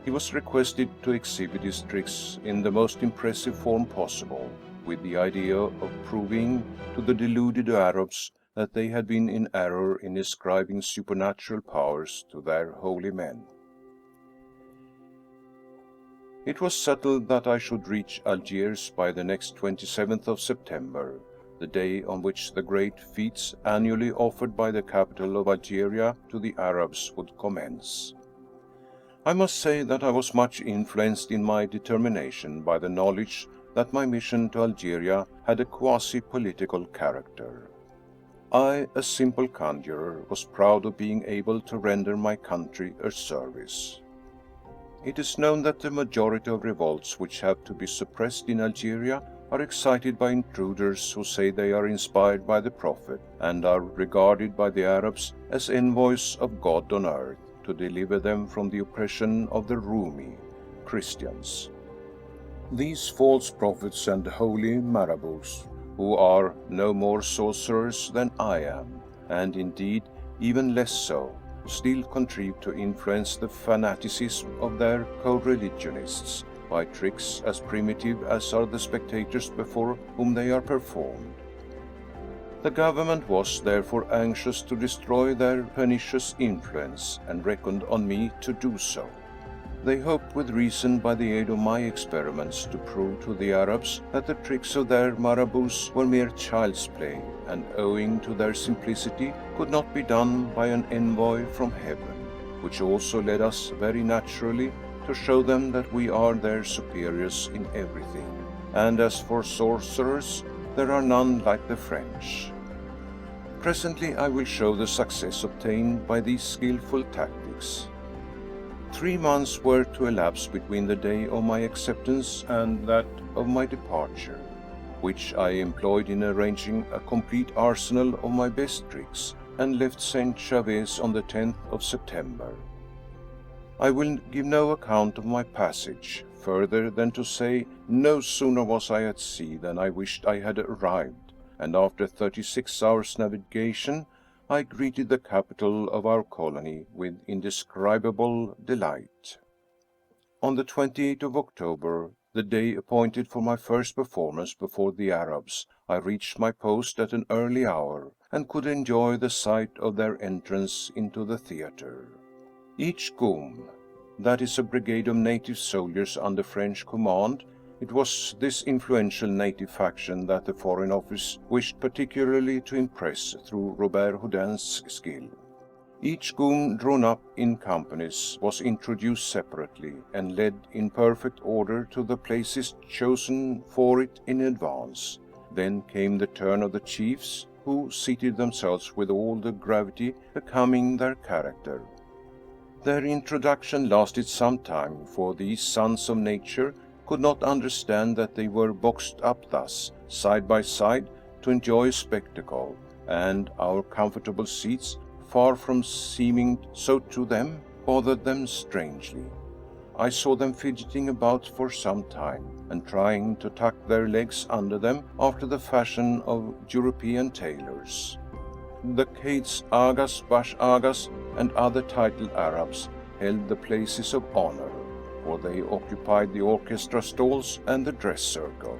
He was requested to exhibit his tricks in the most impressive form possible, with the idea of proving to the deluded Arabs that they had been in error in ascribing supernatural powers to their holy men. It was settled that I should reach Algiers by the next 27th of September, the day on which the great fetes annually offered by the capital of Algeria to the Arabs would commence. I must say that I was much influenced in my determination by the knowledge that my mission to Algeria had a quasi-political character. I, a simple conjurer, was proud of being able to render my country a service. It is known that the majority of revolts which have to be suppressed in Algeria are excited by intruders who say they are inspired by the Prophet and are regarded by the Arabs as envoys of God on earth to deliver them from the oppression of the gloomy Christians. These false prophets and holy marabouts, who are no more sorcerers than I am, and indeed even less so, still contrive to influence the fanaticism of their co-religionists by tricks as primitive as are the spectators before whom they are performed. The government was therefore anxious to destroy their pernicious influence and reckoned on me to do so. They hoped with reason by the aid of my experiments to prove to the Arabs that the tricks of their marabouts were mere child's play and owing to their simplicity could not be done by an envoy from heaven, which also led us very naturally to show them that we are their superiors in everything. And as for sorcerers, there are none like the French. Presently I will show the success obtained by these skillful tactics. 3 months were to elapse between the day of my acceptance and that of my departure, which I employed in arranging a complete arsenal of my best tricks, and left Saint Chavez on the 10th of September. I will give no account of my passage, further than to say no sooner was I at sea than I wished I had arrived, and after 36 hours' navigation, I greeted the capital of our colony with indescribable delight. On the 28th of October, the day appointed for my first performance before the Arabs, I reached my post at an early hour, and could enjoy the sight of their entrance into the theatre. Each goum, that is a brigade of native soldiers under French command, it was this influential native faction that the Foreign Office wished particularly to impress through Robert Houdin's skill. Each goum drawn up in companies was introduced separately and led in perfect order to the places chosen for it in advance. Then came the turn of the chiefs, who seated themselves with all the gravity becoming their character. Their introduction lasted some time, for these sons of nature could not understand that they were boxed up thus, side by side, to enjoy a spectacle, and our comfortable seats, far from seeming so to them, bothered them strangely. I saw them fidgeting about for some time, and trying to tuck their legs under them after the fashion of European tailors. The Kates Agas, Bash Agas, and other titled Arabs held the places of honor, for they occupied the orchestra stalls and the dress circle.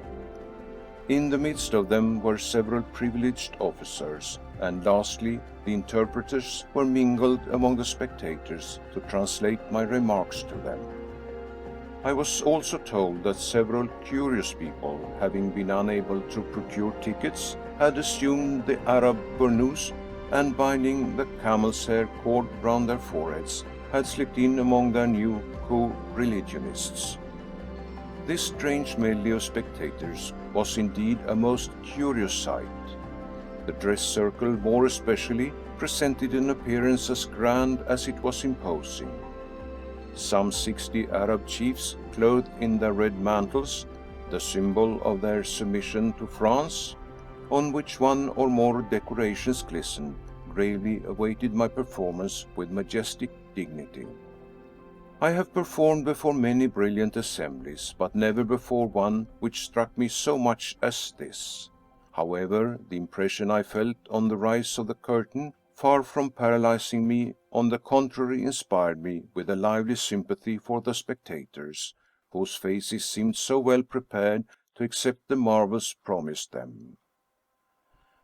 In the midst of them were several privileged officers, and lastly, the interpreters were mingled among the spectators to translate my remarks to them. I was also told that several curious people, having been unable to procure tickets, had assumed the Arab burnous and, binding the camel's hair cord round their foreheads, had slipped in among their new co-religionists. This strange medley of spectators was indeed a most curious sight. The dress circle, more especially, presented an appearance as grand as it was imposing. Some 60 Arab chiefs, clothed in their red mantles, the symbol of their submission to France, on which one or more decorations glistened, gravely awaited my performance with majestic dignity. I have performed before many brilliant assemblies, but never before one which struck me so much as this. However, the impression I felt on the rise of the curtain, far from paralyzing me, on the contrary inspired me with a lively sympathy for the spectators, whose faces seemed so well prepared to accept the marvels promised them.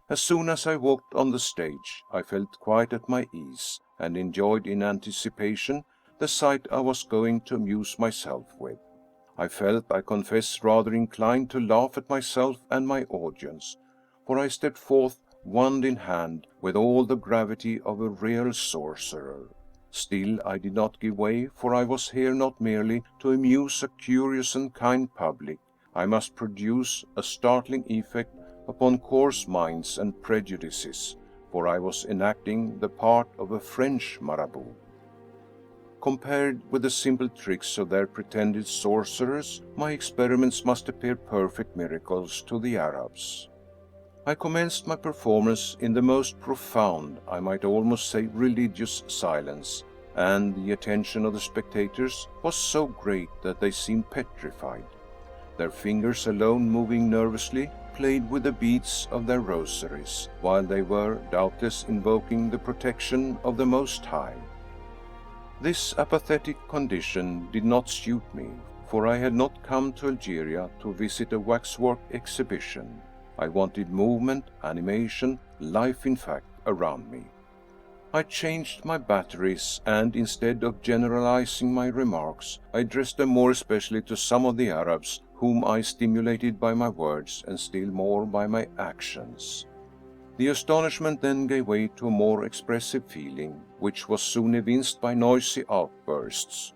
As soon as I walked on the stage, I felt quite at my ease, and enjoyed in anticipation the sight I was going to amuse myself with. I felt, I confess, rather inclined to laugh at myself and my audience, for I stepped forth wand in hand, with all the gravity of a real sorcerer. Still I did not give way, for I was here not merely to amuse a curious and kind public. I must produce a startling effect upon coarse minds and prejudices, for I was enacting the part of a French marabout. Compared with the simple tricks of their pretended sorcerers, my experiments must appear perfect miracles to the Arabs. I commenced my performance in the most profound, I might almost say religious silence, and the attention of the spectators was so great that they seemed petrified. Their fingers alone, moving nervously, played with the beads of their rosaries, while they were doubtless invoking the protection of the Most High. This apathetic condition did not suit me, for I had not come to Algeria to visit a waxwork exhibition. I wanted movement, animation, life in fact, around me. I changed my batteries, and instead of generalizing my remarks, I addressed them more especially to some of the Arabs, whom I stimulated by my words and still more by my actions. The astonishment then gave way to a more expressive feeling, which was soon evinced by noisy outbursts.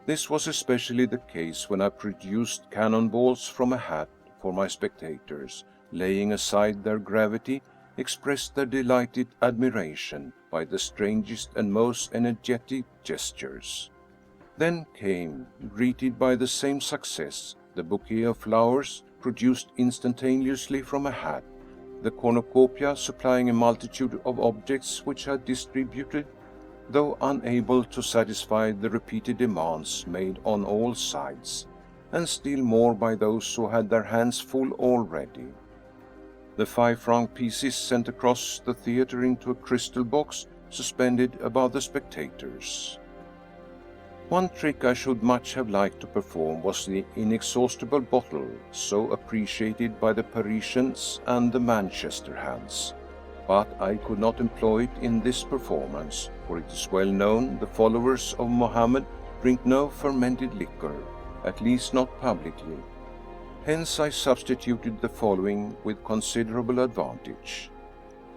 This was especially the case when I produced cannonballs from a hat for my spectators, laying aside their gravity, expressed their delighted admiration by the strangest and most energetic gestures. Then came, greeted by the same success, the bouquet of flowers produced instantaneously from a hat, the cornucopia supplying a multitude of objects which I distributed, though unable to satisfy the repeated demands made on all sides, and still more by those who had their hands full already. The 5-franc pieces sent across the theatre into a crystal box suspended above the spectators. One trick I should much have liked to perform was the inexhaustible bottle, so appreciated by the Parisians and the Manchester hands. But I could not employ it in this performance, for it is well known the followers of Mohammed drink no fermented liquor, at least not publicly. Hence I substituted the following with considerable advantage.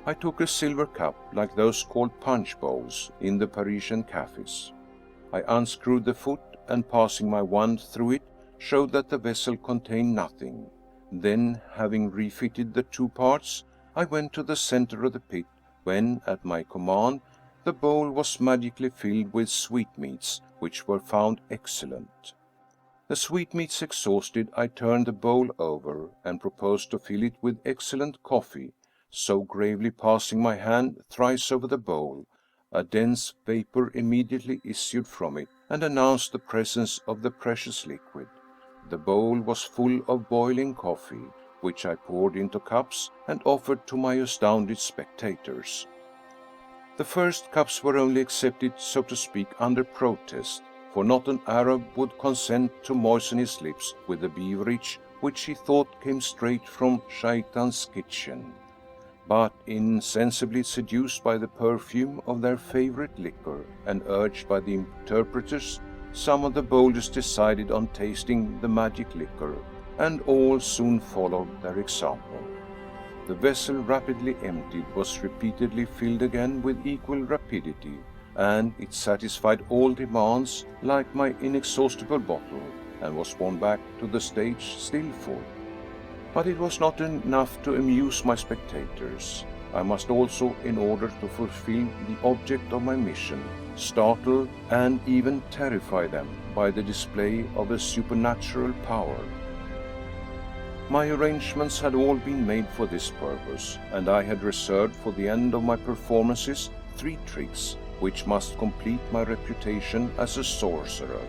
I took a silver cup, like those called punch bowls in the Parisian cafes. I unscrewed the foot, and passing my wand through it, showed that the vessel contained nothing. Then, having refitted the two parts, I went to the center of the pit, when, at my command, the bowl was magically filled with sweetmeats, which were found excellent. The sweetmeats exhausted, I turned the bowl over and proposed to fill it with excellent coffee, so gravely passing my hand thrice over the bowl, a dense vapor immediately issued from it and announced the presence of the precious liquid. The bowl was full of boiling coffee, which I poured into cups and offered to my astounded spectators. The first cups were only accepted, so to speak, under protest, for not an Arab would consent to moisten his lips with a beverage which he thought came straight from Shaitan's kitchen. But insensibly seduced by the perfume of their favorite liquor and urged by the interpreters, some of the boldest decided on tasting the magic liquor, and all soon followed their example. The vessel, rapidly emptied, was repeatedly filled again with equal rapidity, and it satisfied all demands like my inexhaustible bottle, and was borne back to the stage still full. But it was not enough to amuse my spectators. I must also, in order to fulfill the object of my mission, startle and even terrify them by the display of a supernatural power. My arrangements had all been made for this purpose, and I had reserved for the end of my performances 3 tricks, which must complete my reputation as a sorcerer.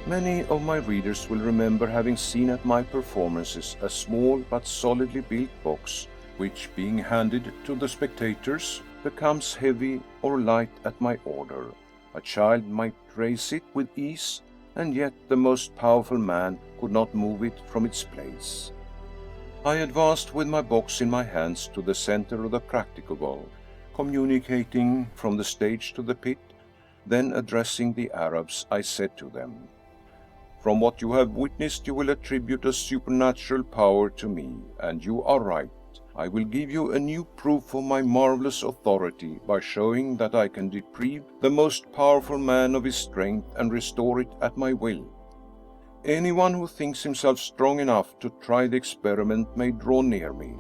Many of my readers will remember having seen at my performances a small but solidly built box, which, being handed to the spectators, becomes heavy or light at my order. A child might raise it with ease, and yet the most powerful man could not move it from its place. I advanced with my box in my hands to the center of the practicable, communicating from the stage to the pit. Then, addressing the Arabs, I said to them, "From what you have witnessed, you will attribute a supernatural power to me, and you are right. I will give you a new proof of my marvelous authority by showing that I can deprive the most powerful man of his strength and restore it at my will. Anyone who thinks himself strong enough to try the experiment may draw near me."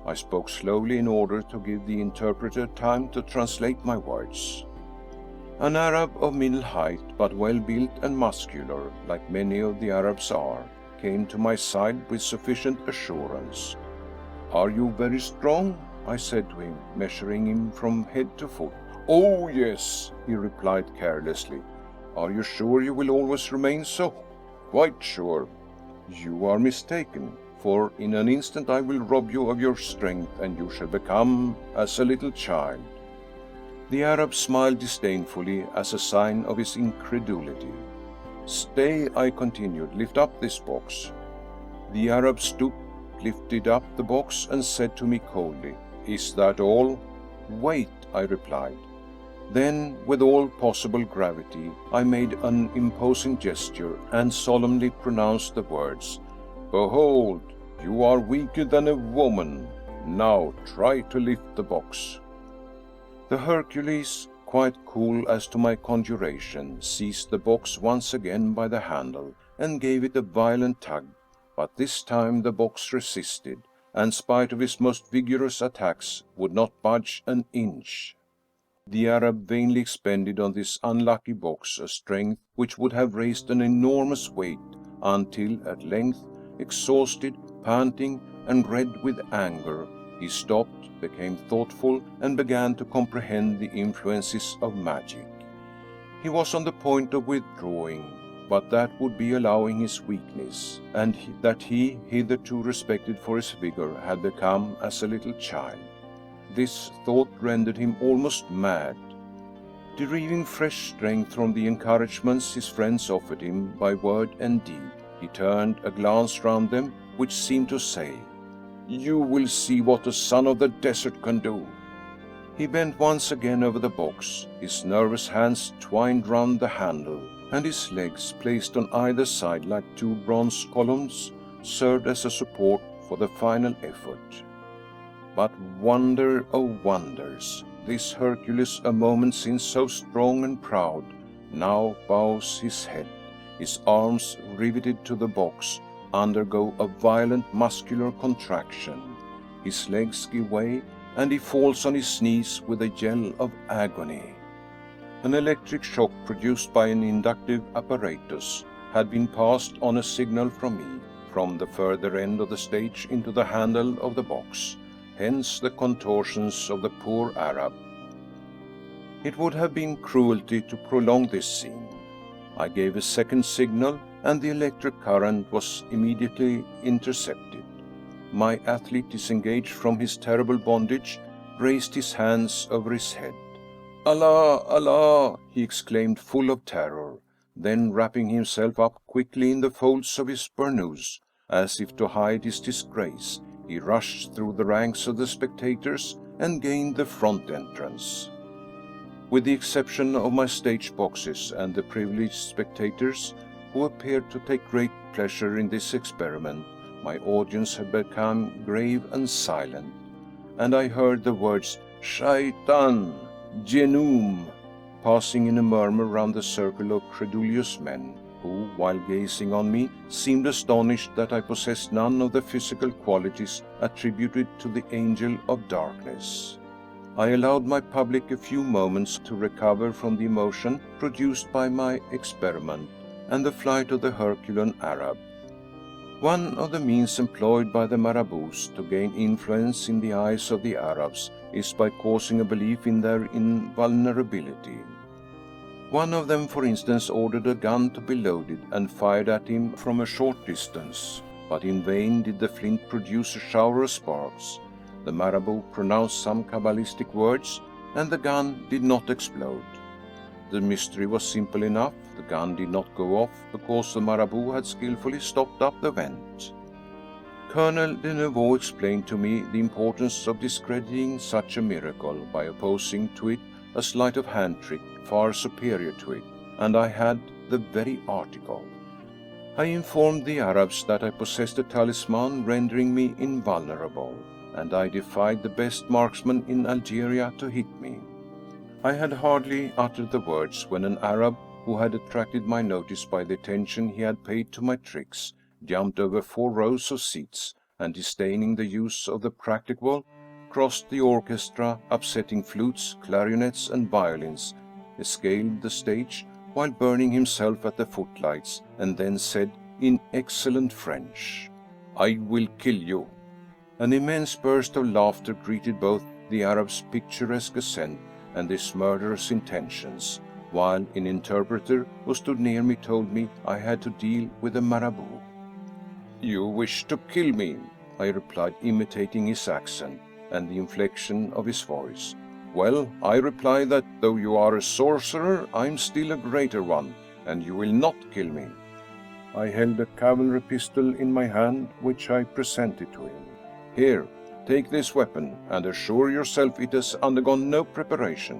I spoke slowly in order to give the interpreter time to translate my words. An Arab of middle height, but well built and muscular, like many of the Arabs are, came to my side with sufficient assurance. "Are you very strong?" I said to him, measuring him from head to foot. "Oh, yes," he replied carelessly. "Are you sure you will always remain so?" "Quite sure." "You are mistaken, for in an instant I will rob you of your strength, and you shall become as a little child." The Arab smiled disdainfully as a sign of his incredulity. "Stay," I continued, "lift up this box." The Arab stooped, lifted up the box, and said to me coldly, "Is that all?" "Wait," I replied. Then, with all possible gravity, I made an imposing gesture and solemnly pronounced the words, "Behold, you are weaker than a woman. Now try to lift the box." The Hercules, quite cool as to my conjuration, seized the box once again by the handle and gave it a violent tug, but this time the box resisted, and, spite of his most vigorous attacks, would not budge an inch. The Arab vainly expended on this unlucky box a strength which would have raised an enormous weight, until at length, exhausted, panting, and red with anger, he stopped, became thoughtful, and began to comprehend the influences of magic. He was on the point of withdrawing, but that would be allowing his weakness, and that he, hitherto respected for his vigor, had become as a little child. This thought rendered him almost mad. Deriving fresh strength from the encouragements his friends offered him by word and deed, he turned a glance round them, which seemed to say, "You will see what a son of the desert can do." He bent once again over the box, his nervous hands twined round the handle, and his legs, placed on either side like 2 bronze columns, served as a support for the final effort. But wonder of wonders, this Hercules, a moment since so strong and proud, now bows his head. His arms, riveted to the box, undergo a violent muscular contraction. His legs give way, and he falls on his knees with a yell of agony. An electric shock produced by an inductive apparatus had been passed on a signal from me, from the further end of the stage into the handle of the box, hence the contortions of the poor Arab. It would have been cruelty to prolong this scene. I gave a second signal, and the electric current was immediately intercepted. My athlete, disengaged from his terrible bondage, raised his hands over his head. "Allah, Allah!" he exclaimed, full of terror. Then, wrapping himself up quickly in the folds of his burnous, as if to hide his disgrace, he rushed through the ranks of the spectators and gained the front entrance. With the exception of my stage boxes and the privileged spectators, who appeared to take great pleasure in this experiment, my audience had become grave and silent, and I heard the words "Shaitan," "Jenoom," passing in a murmur round the circle of credulous men, who, while gazing on me, seemed astonished that I possessed none of the physical qualities attributed to the angel of darkness. I allowed my public a few moments to recover from the emotion produced by my experiment and the flight of the Herculean Arab. One of the means employed by the marabouts to gain influence in the eyes of the Arabs is by causing a belief in their invulnerability. One of them, for instance, ordered a gun to be loaded and fired at him from a short distance, but in vain did the flint produce a shower of sparks. The marabout pronounced some Kabbalistic words, and the gun did not explode. The mystery was simple enough. The gun did not go off because the marabout had skillfully stopped up the vent. Colonel de Neveu explained to me the importance of discrediting such a miracle by opposing to it a sleight of hand trick far superior to it, and I had the very article. I informed the Arabs that I possessed a talisman rendering me invulnerable, and I defied the best marksman in Algeria to hit me. I had hardly uttered the words when an Arab, who had attracted my notice by the attention he had paid to my tricks, jumped over 4 rows of seats, and disdaining the use of the practicable, crossed the orchestra, upsetting flutes, clarinets, and violins, escaled the stage while burning himself at the footlights, and then said in excellent French, "I will kill you." An immense burst of laughter greeted both the Arab's picturesque assent and his murderous intentions, while an interpreter who stood near me told me I had to deal with a marabout. "You wish to kill me," I replied, imitating his accent and the inflection of his voice. "Well, I reply that though you are a sorcerer, I am still a greater one, and you will not kill me." I held a cavalry pistol in my hand, which I presented to him. "Here, take this weapon, and assure yourself it has undergone no preparation."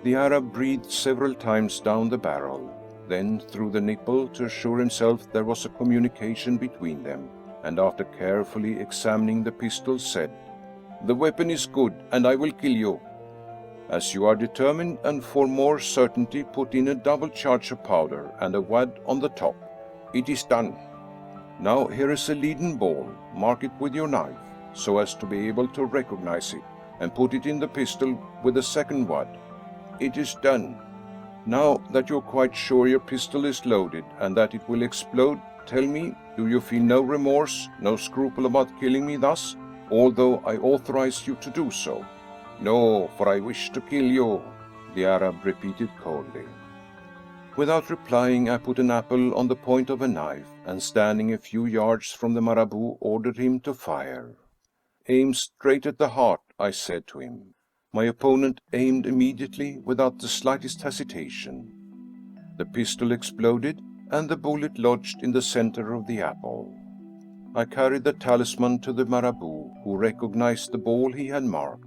The Arab breathed several times down the barrel, then through the nipple to assure himself there was a communication between them, and after carefully examining the pistol said, "The weapon is good, and I will kill you. As you are determined, and for more certainty, put in a double charge of powder and a wad on the top." "It is done." "Now here is a leaden ball. Mark it with your knife, so as to be able to recognize it, and put it in the pistol with the second wad." "It is done." "Now that you are quite sure your pistol is loaded and that it will explode, tell me, do you feel no remorse, no scruple about killing me thus, although I authorize you to do so?" "No, for I wish to kill you," the Arab repeated coldly. Without replying, I put an apple on the point of a knife, and standing a few yards from the marabout, ordered him to fire. "Aim straight at the heart," I said to him. My opponent aimed immediately, without the slightest hesitation. The pistol exploded, and the bullet lodged in the center of the apple. I carried the talisman to the marabout, who recognized the ball he had marked.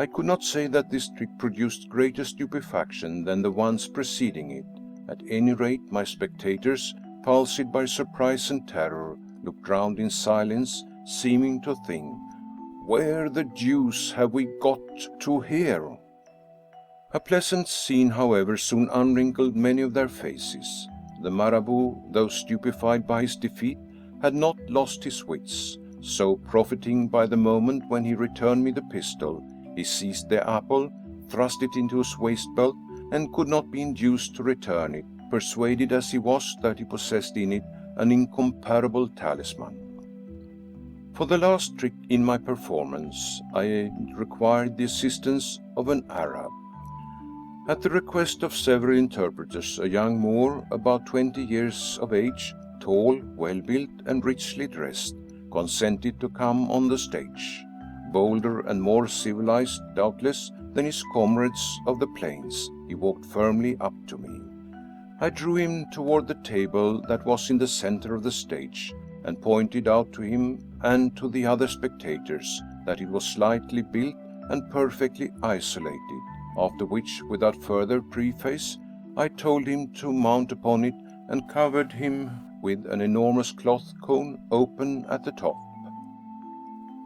I could not say that this trick produced greater stupefaction than the ones preceding it. At any rate, my spectators, palsied by surprise and terror, looked round in silence, seeming to think, "Where the deuce have we got to here?" A pleasant scene, however, soon unwrinkled many of their faces. The marabout, though stupefied by his defeat, had not lost his wits, so profiting by the moment when he returned me the pistol, he seized the apple, thrust it into his waist belt, and could not be induced to return it, persuaded as he was that he possessed in it an incomparable talisman. For the last trick in my performance, I required the assistance of an Arab. At the request of several interpreters, a young Moor, about 20 years of age, tall, well-built, and richly dressed, consented to come on the stage. Bolder and more civilized, doubtless, than his comrades of the plains, he walked firmly up to me. I drew him toward the table that was in the center of the stage, and pointed out to him and to the other spectators that it was slightly built and perfectly isolated, after which, without further preface, I told him to mount upon it and covered him with an enormous cloth cone open at the top.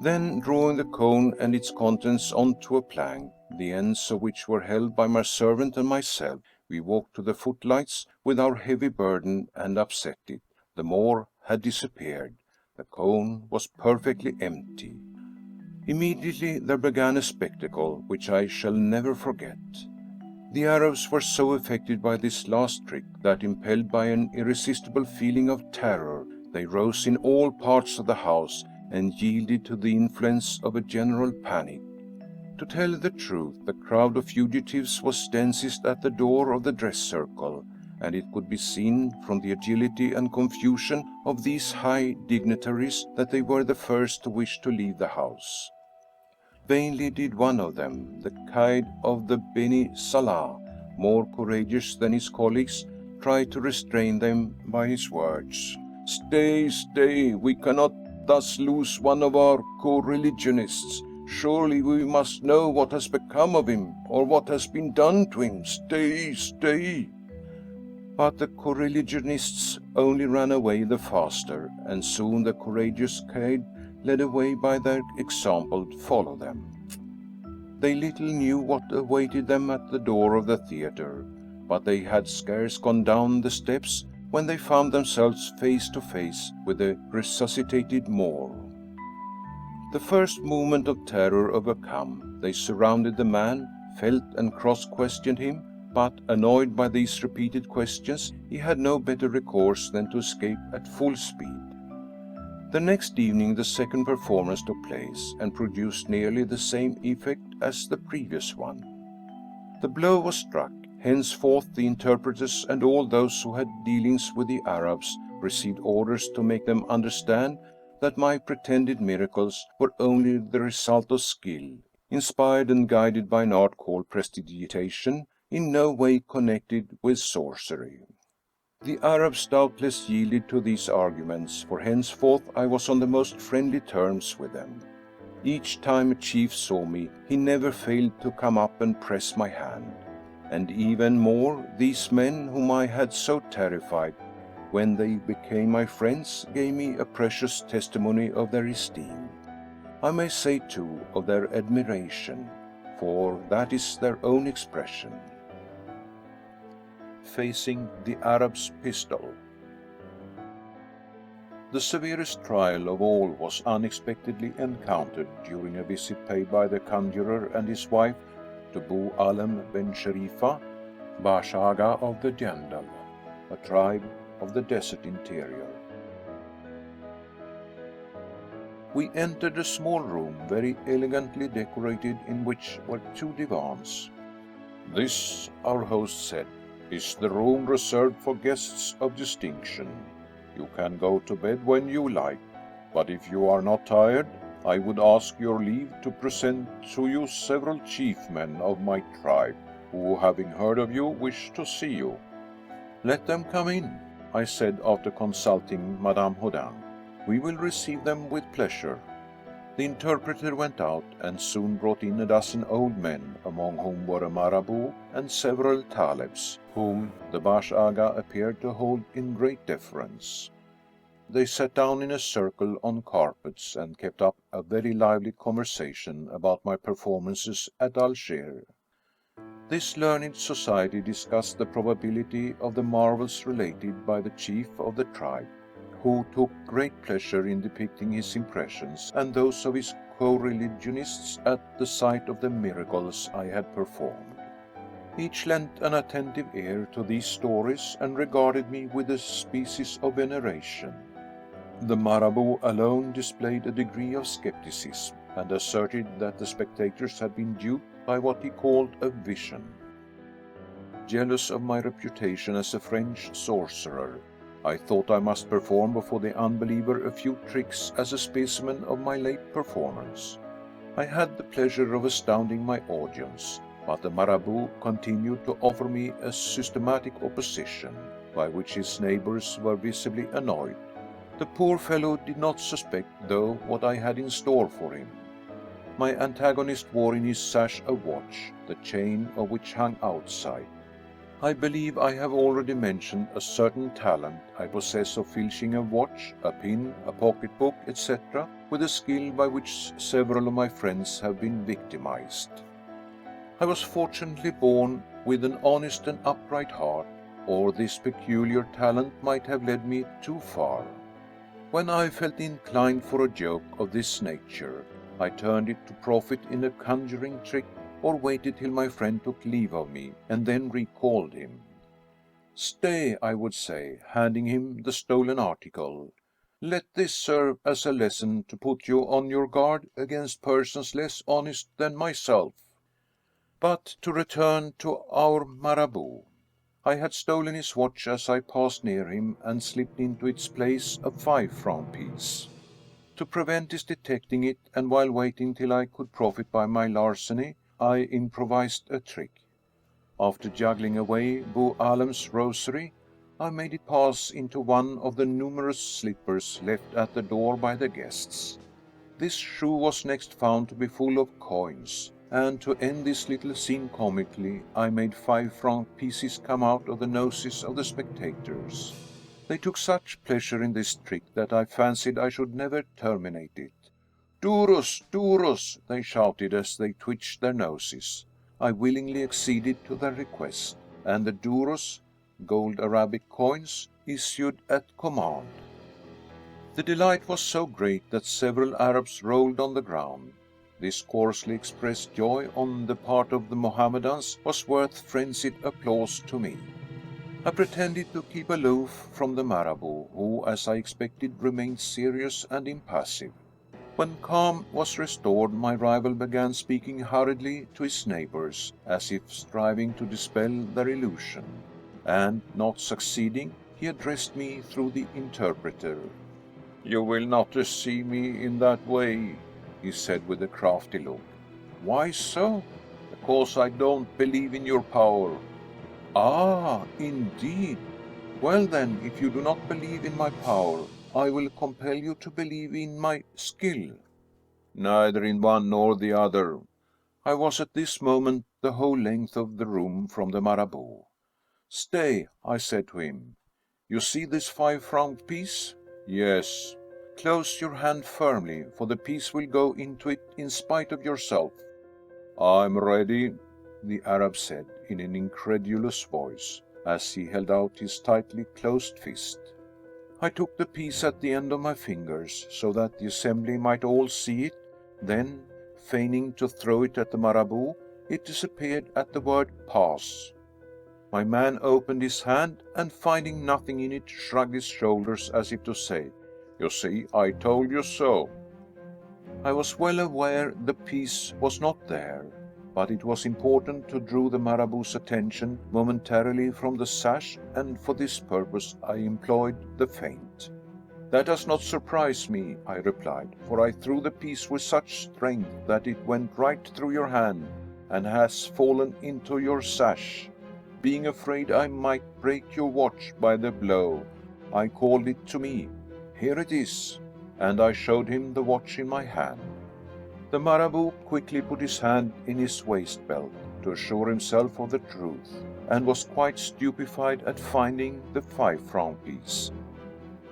Then, drawing the cone and its contents onto a plank, the ends of which were held by my servant and myself, we walked to the footlights with our heavy burden and upset it. The Moor had disappeared. The cone was perfectly empty. Immediately there began a spectacle which I shall never forget. The Arabs were so affected by this last trick that, impelled by an irresistible feeling of terror, they rose in all parts of the house and yielded to the influence of a general panic. To tell the truth, the crowd of fugitives was densest at the door of the dress circle, and it could be seen from the agility and confusion of these high dignitaries that they were the first to wish to leave the house. Vainly did one of them, the Qaid of the Beni Salah, more courageous than his colleagues, try to restrain them by his words. "Stay, stay, we cannot thus lose one of our co-religionists. Surely we must know what has become of him, or what has been done to him. Stay, stay." But the co-religionists only ran away the faster, and soon the courageous Qaid, led away by their example, followed them. They little knew what awaited them at the door of the theatre, but they had scarce gone down the steps when they found themselves face to face with the resuscitated Moor. The first moment of terror overcome, they surrounded the man, felt and cross-questioned him, but, annoyed by these repeated questions, he had no better recourse than to escape at full speed. The next evening the second performance took place, and produced nearly the same effect as the previous one. The blow was struck. Henceforth the interpreters and all those who had dealings with the Arabs received orders to make them understand that my pretended miracles were only the result of skill, inspired and guided by an art called prestidigitation, in no way connected with sorcery. The Arabs doubtless yielded to these arguments, for henceforth I was on the most friendly terms with them. Each time a chief saw me, he never failed to come up and press my hand. And even more, these men whom I had so terrified, when they became my friends, gave me a precious testimony of their esteem. I may say, too, of their admiration, for that is their own expression. Facing the Arab's pistol. The severest trial of all was unexpectedly encountered during a visit paid by the Conjurer and his wife to Bu Alam ben Sharifa, Bash Aga of the Jandal, a tribe of the desert interior. We entered a small room, very elegantly decorated, in which were 2 divans. "This," our host said, "is the room reserved for guests of distinction. You can go to bed when you like, but if you are not tired, I would ask your leave to present to you several chief men of my tribe, who, having heard of you, wish to see you." "Let them come in," I said after consulting Madame Houdin. "We will receive them with pleasure." The interpreter went out and soon brought in a dozen old men, among whom were a Marabout and several Talebs, whom the Bash Aga appeared to hold in great deference. They sat down in a circle on carpets and kept up a very lively conversation about my performances at Algiers. This learned society discussed the probability of the marvels related by the chief of the tribe, who took great pleasure in depicting his impressions and those of his co-religionists at the sight of the miracles I had performed. Each lent an attentive ear to these stories and regarded me with a species of veneration. The Marabout alone displayed a degree of skepticism, and asserted that the spectators had been duped by what he called a vision. Jealous of my reputation as a French sorcerer, I thought I must perform before the unbeliever a few tricks as a specimen of my late performance. I had the pleasure of astounding my audience, but the Marabout continued to offer me a systematic opposition, by which his neighbors were visibly annoyed. The poor fellow did not suspect, though, what I had in store for him. My antagonist wore in his sash a watch, the chain of which hung outside. I believe I have already mentioned a certain talent I possess of filching a watch, a pin, a pocketbook, etc., with a skill by which several of my friends have been victimized. I was fortunately born with an honest and upright heart, or this peculiar talent might have led me too far. When I felt inclined for a joke of this nature, I turned it to profit in a conjuring trick, or waited till my friend took leave of me, and then recalled him. Stay, I would say, handing him the stolen article. Let this serve as a lesson to put you on your guard against persons less honest than myself. But to return to our Marabout. I had stolen his watch as I passed near him, and slipped into its place a 5-franc piece. To prevent his detecting it, and while waiting till I could profit by my larceny, I improvised a trick. After juggling away Bou Alem's rosary, I made it pass into one of the numerous slippers left at the door by the guests. This shoe was next found to be full of coins, and to end this little scene comically, I made 5-franc pieces come out of the noses of the spectators. They took such pleasure in this trick that I fancied I should never terminate it. Douros, douros, they shouted as they twitched their noses. I willingly acceded to their request, and the douros, gold Arabic coins, issued at command. The delight was so great that several Arabs rolled on the ground. This coarsely expressed joy on the part of the Mohammedans was worth frenzied applause to me. I pretended to keep aloof from the Marabout, who, as I expected, remained serious and impassive. When calm was restored, my rival began speaking hurriedly to his neighbors, as if striving to dispel their illusion, and, not succeeding, he addressed me through the interpreter. "You will not deceive me in that way," he said with a crafty look. "Why so?" "Because I don't believe in your power." "Ah, indeed. Well then, if you do not believe in my power, I will compel you to believe in my skill." "Neither in one nor the other." I was at this moment the whole length of the room from the Marabout. "Stay," I said to him. "You see this 5-franc piece?" "Yes." "Close your hand firmly, for the piece will go into it in spite of yourself." "I'm ready," the Arab said in an incredulous voice, as he held out his tightly closed fist. I took the piece at the end of my fingers, so that the assembly might all see it. Then, feigning to throw it at the Marabout, it disappeared at the word pass. My man opened his hand, and finding nothing in it, shrugged his shoulders as if to say, "You see, I told you so." I was well aware the piece was not there, but it was important to draw the Marabout's attention momentarily from the sash, and for this purpose I employed the feint. "That does not surprise me," I replied, "for I threw the piece with such strength that it went right through your hand, and has fallen into your sash. Being afraid I might break your watch by the blow, I called it to me. Here it is," and I showed him the watch in my hand. The Marabout quickly put his hand in his waist belt to assure himself of the truth, and was quite stupefied at finding the 5-franc piece.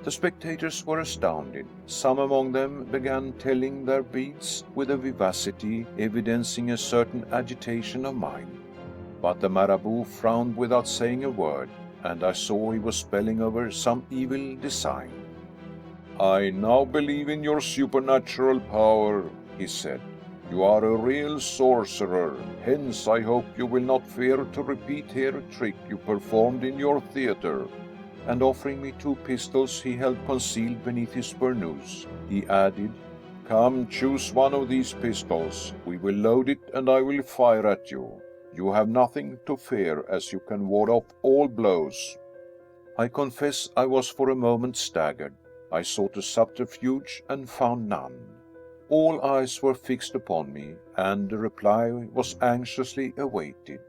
The spectators were astounded. Some among them began telling their beads with a vivacity evidencing a certain agitation of mind. But the Marabout frowned without saying a word, and I saw he was spelling over some evil design. "I now believe in your supernatural power," he said. You are a real sorcerer, hence I hope you will not fear to repeat here a trick you performed in your theatre." And offering me 2 pistols he held concealed beneath his burnous, he added, "Come, choose one of these pistols. We will load it and I will fire at you. You have nothing to fear, as you can ward off all blows." I confess I was for a moment staggered. I sought a subterfuge and found none. All eyes were fixed upon me, and a reply was anxiously awaited.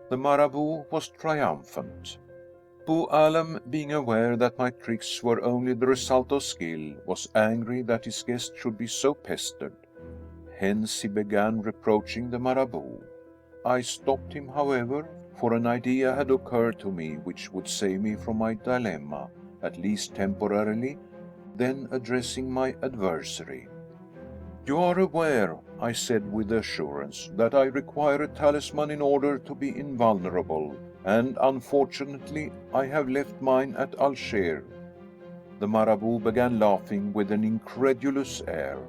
The Marabout was triumphant. Bou Allem, being aware that my tricks were only the result of skill, was angry that his guest should be so pestered. Hence he began reproaching the Marabout. I stopped him, however, for an idea had occurred to me which would save me from my dilemma, at least temporarily. Then addressing my adversary, "You are aware," I said with assurance, "that I require a talisman in order to be invulnerable, and unfortunately I have left mine at Algiers." The Marabout began laughing with an incredulous air.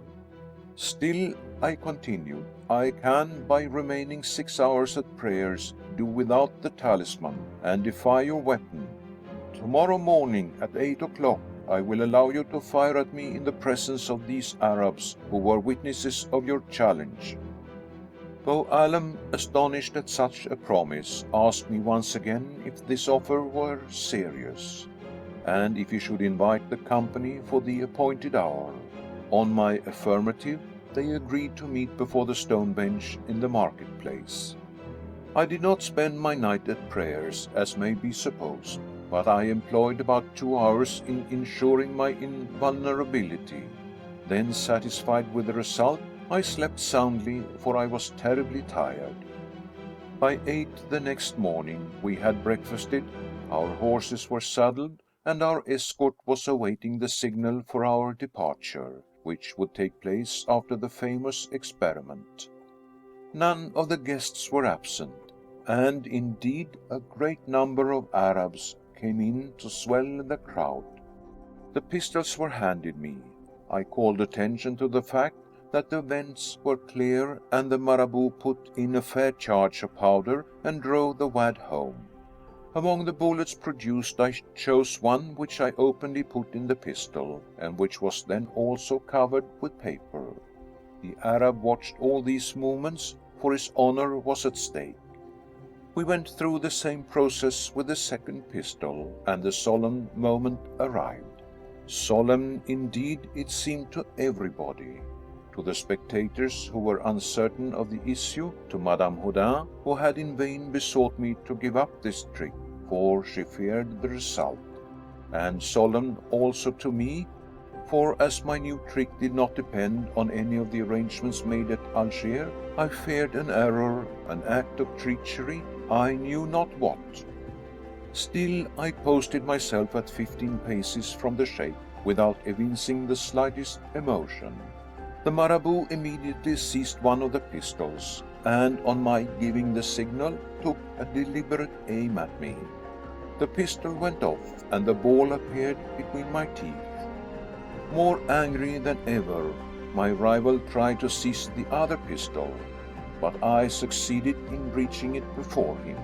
"Still," I continued, "I can, by remaining 6 hours at prayers, do without the talisman, and defy your weapon. Tomorrow morning at 8 o'clock I will allow you to fire at me in the presence of these Arabs who were witnesses of your challenge." Bou Allem, astonished at such a promise, asked me once again if this offer were serious, and if he should invite the company for the appointed hour. On my affirmative, they agreed to meet before the stone bench in the marketplace. I did not spend my night at prayers, as may be supposed, but I employed about 2 hours in ensuring my invulnerability. Then, satisfied with the result, I slept soundly, for I was terribly tired. By 8 the next morning we had breakfasted, our horses were saddled, and our escort was awaiting the signal for our departure, which would take place after the famous experiment. None of the guests were absent, and indeed a great number of Arabs came in to swell the crowd. The pistols were handed me. I called attention to the fact that the vents were clear, and the Marabout put in a fair charge of powder and drove the wad home. Among the bullets produced I chose one which I openly put in the pistol, and which was then also covered with paper. The Arab watched all these movements, for his honor was at stake. We went through the same process with the second pistol, and the solemn moment arrived. Solemn indeed it seemed to everybody. To the spectators who were uncertain of the issue, to Madame Houdin, who had in vain besought me to give up this trick, for she feared the result, and solemn also to me, for as my new trick did not depend on any of the arrangements made at Algiers, I feared an error, an act of treachery, I knew not what. Still I posted myself at 15 paces from the sheikh, without evincing the slightest emotion. The Marabout immediately seized one of the pistols, and on my giving the signal, took a deliberate aim at me. The pistol went off, and the ball appeared between my teeth. More angry than ever, my rival tried to seize the other pistol, but I succeeded in reaching it before him.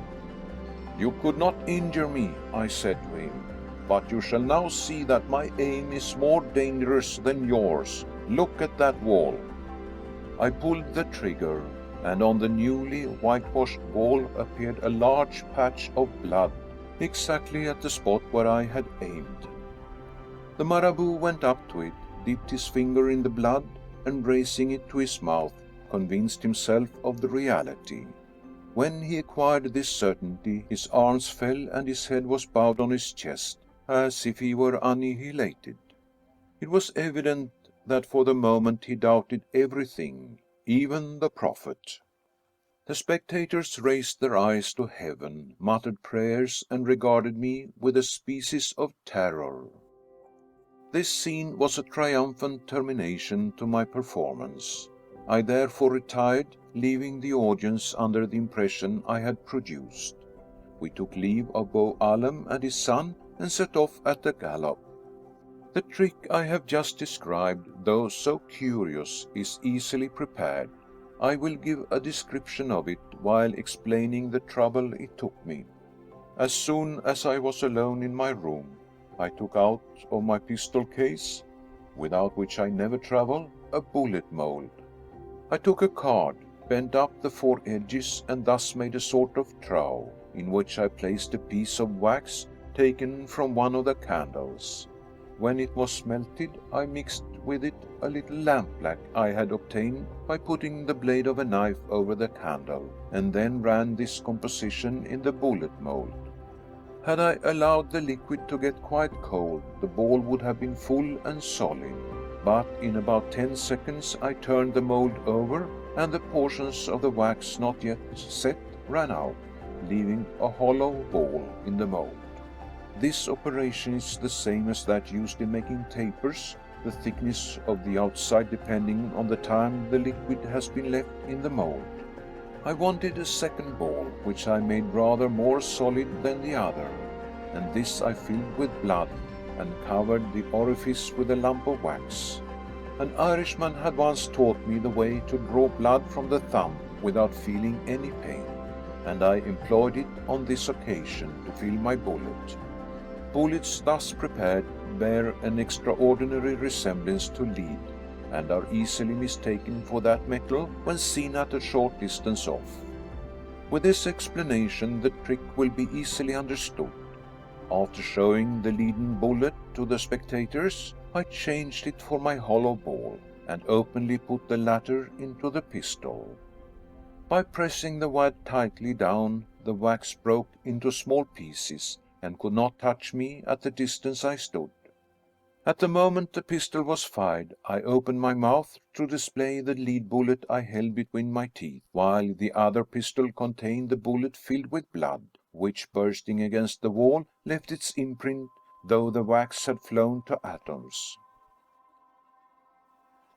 "You could not injure me," I said to him, "but you shall now see that my aim is more dangerous than yours. Look at that wall." I pulled the trigger, and on the newly whitewashed wall appeared a large patch of blood, exactly at the spot where I had aimed. The Marabout went up to it, dipped his finger in the blood, and raising it to his mouth, convinced himself of the reality. When he acquired this certainty, his arms fell and his head was bowed on his chest, as if he were annihilated. It was evident that for the moment he doubted everything, even the Prophet. The spectators raised their eyes to heaven, muttered prayers, and regarded me with a species of terror. This scene was a triumphant termination to my performance. I therefore retired, leaving the audience under the impression I had produced. We took leave of Bou Allem and his son, and set off at the gallop. The trick I have just described, though so curious, is easily prepared, I will give a description of it while explaining the trouble it took me. As soon as I was alone in my room, I took out of my pistol case, without which I never travel, a bullet mold. I took a card, bent up the four edges, and thus made a sort of trough, in which I placed a piece of wax taken from one of the candles. When it was melted, I mixed with it a little lampblack I had obtained by putting the blade of a knife over the candle, and then ran this composition in the bullet mold. Had I allowed the liquid to get quite cold, the ball would have been full and solid. But in about 10 seconds I turned the mold over, and the portions of the wax not yet set ran out, leaving a hollow ball in the mold. This operation is the same as that used in making tapers, the thickness of the outside depending on the time the liquid has been left in the mold. I wanted a second ball, which I made rather more solid than the other, and this I filled with blood and covered the orifice with a lump of wax. An Irishman had once taught me the way to draw blood from the thumb without feeling any pain, and I employed it on this occasion to fill my bullet. Bullets thus prepared bear an extraordinary resemblance to lead, and are easily mistaken for that metal when seen at a short distance off. With this explanation, the trick will be easily understood. After showing the leaden bullet to the spectators, I changed it for my hollow ball, and openly put the latter into the pistol. By pressing the wad tightly down, the wax broke into small pieces, and could not touch me at the distance I stood. At the moment the pistol was fired, I opened my mouth to display the lead bullet I held between my teeth, while the other pistol contained the bullet filled with blood, which, bursting against the wall, left its imprint, though the wax had flown to atoms.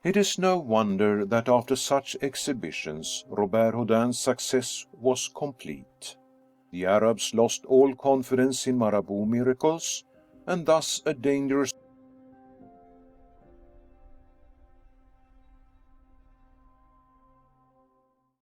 It is no wonder that after such exhibitions, Robert Houdin's success was complete. The Arabs lost all confidence in Marabout miracles, and thus a dangerous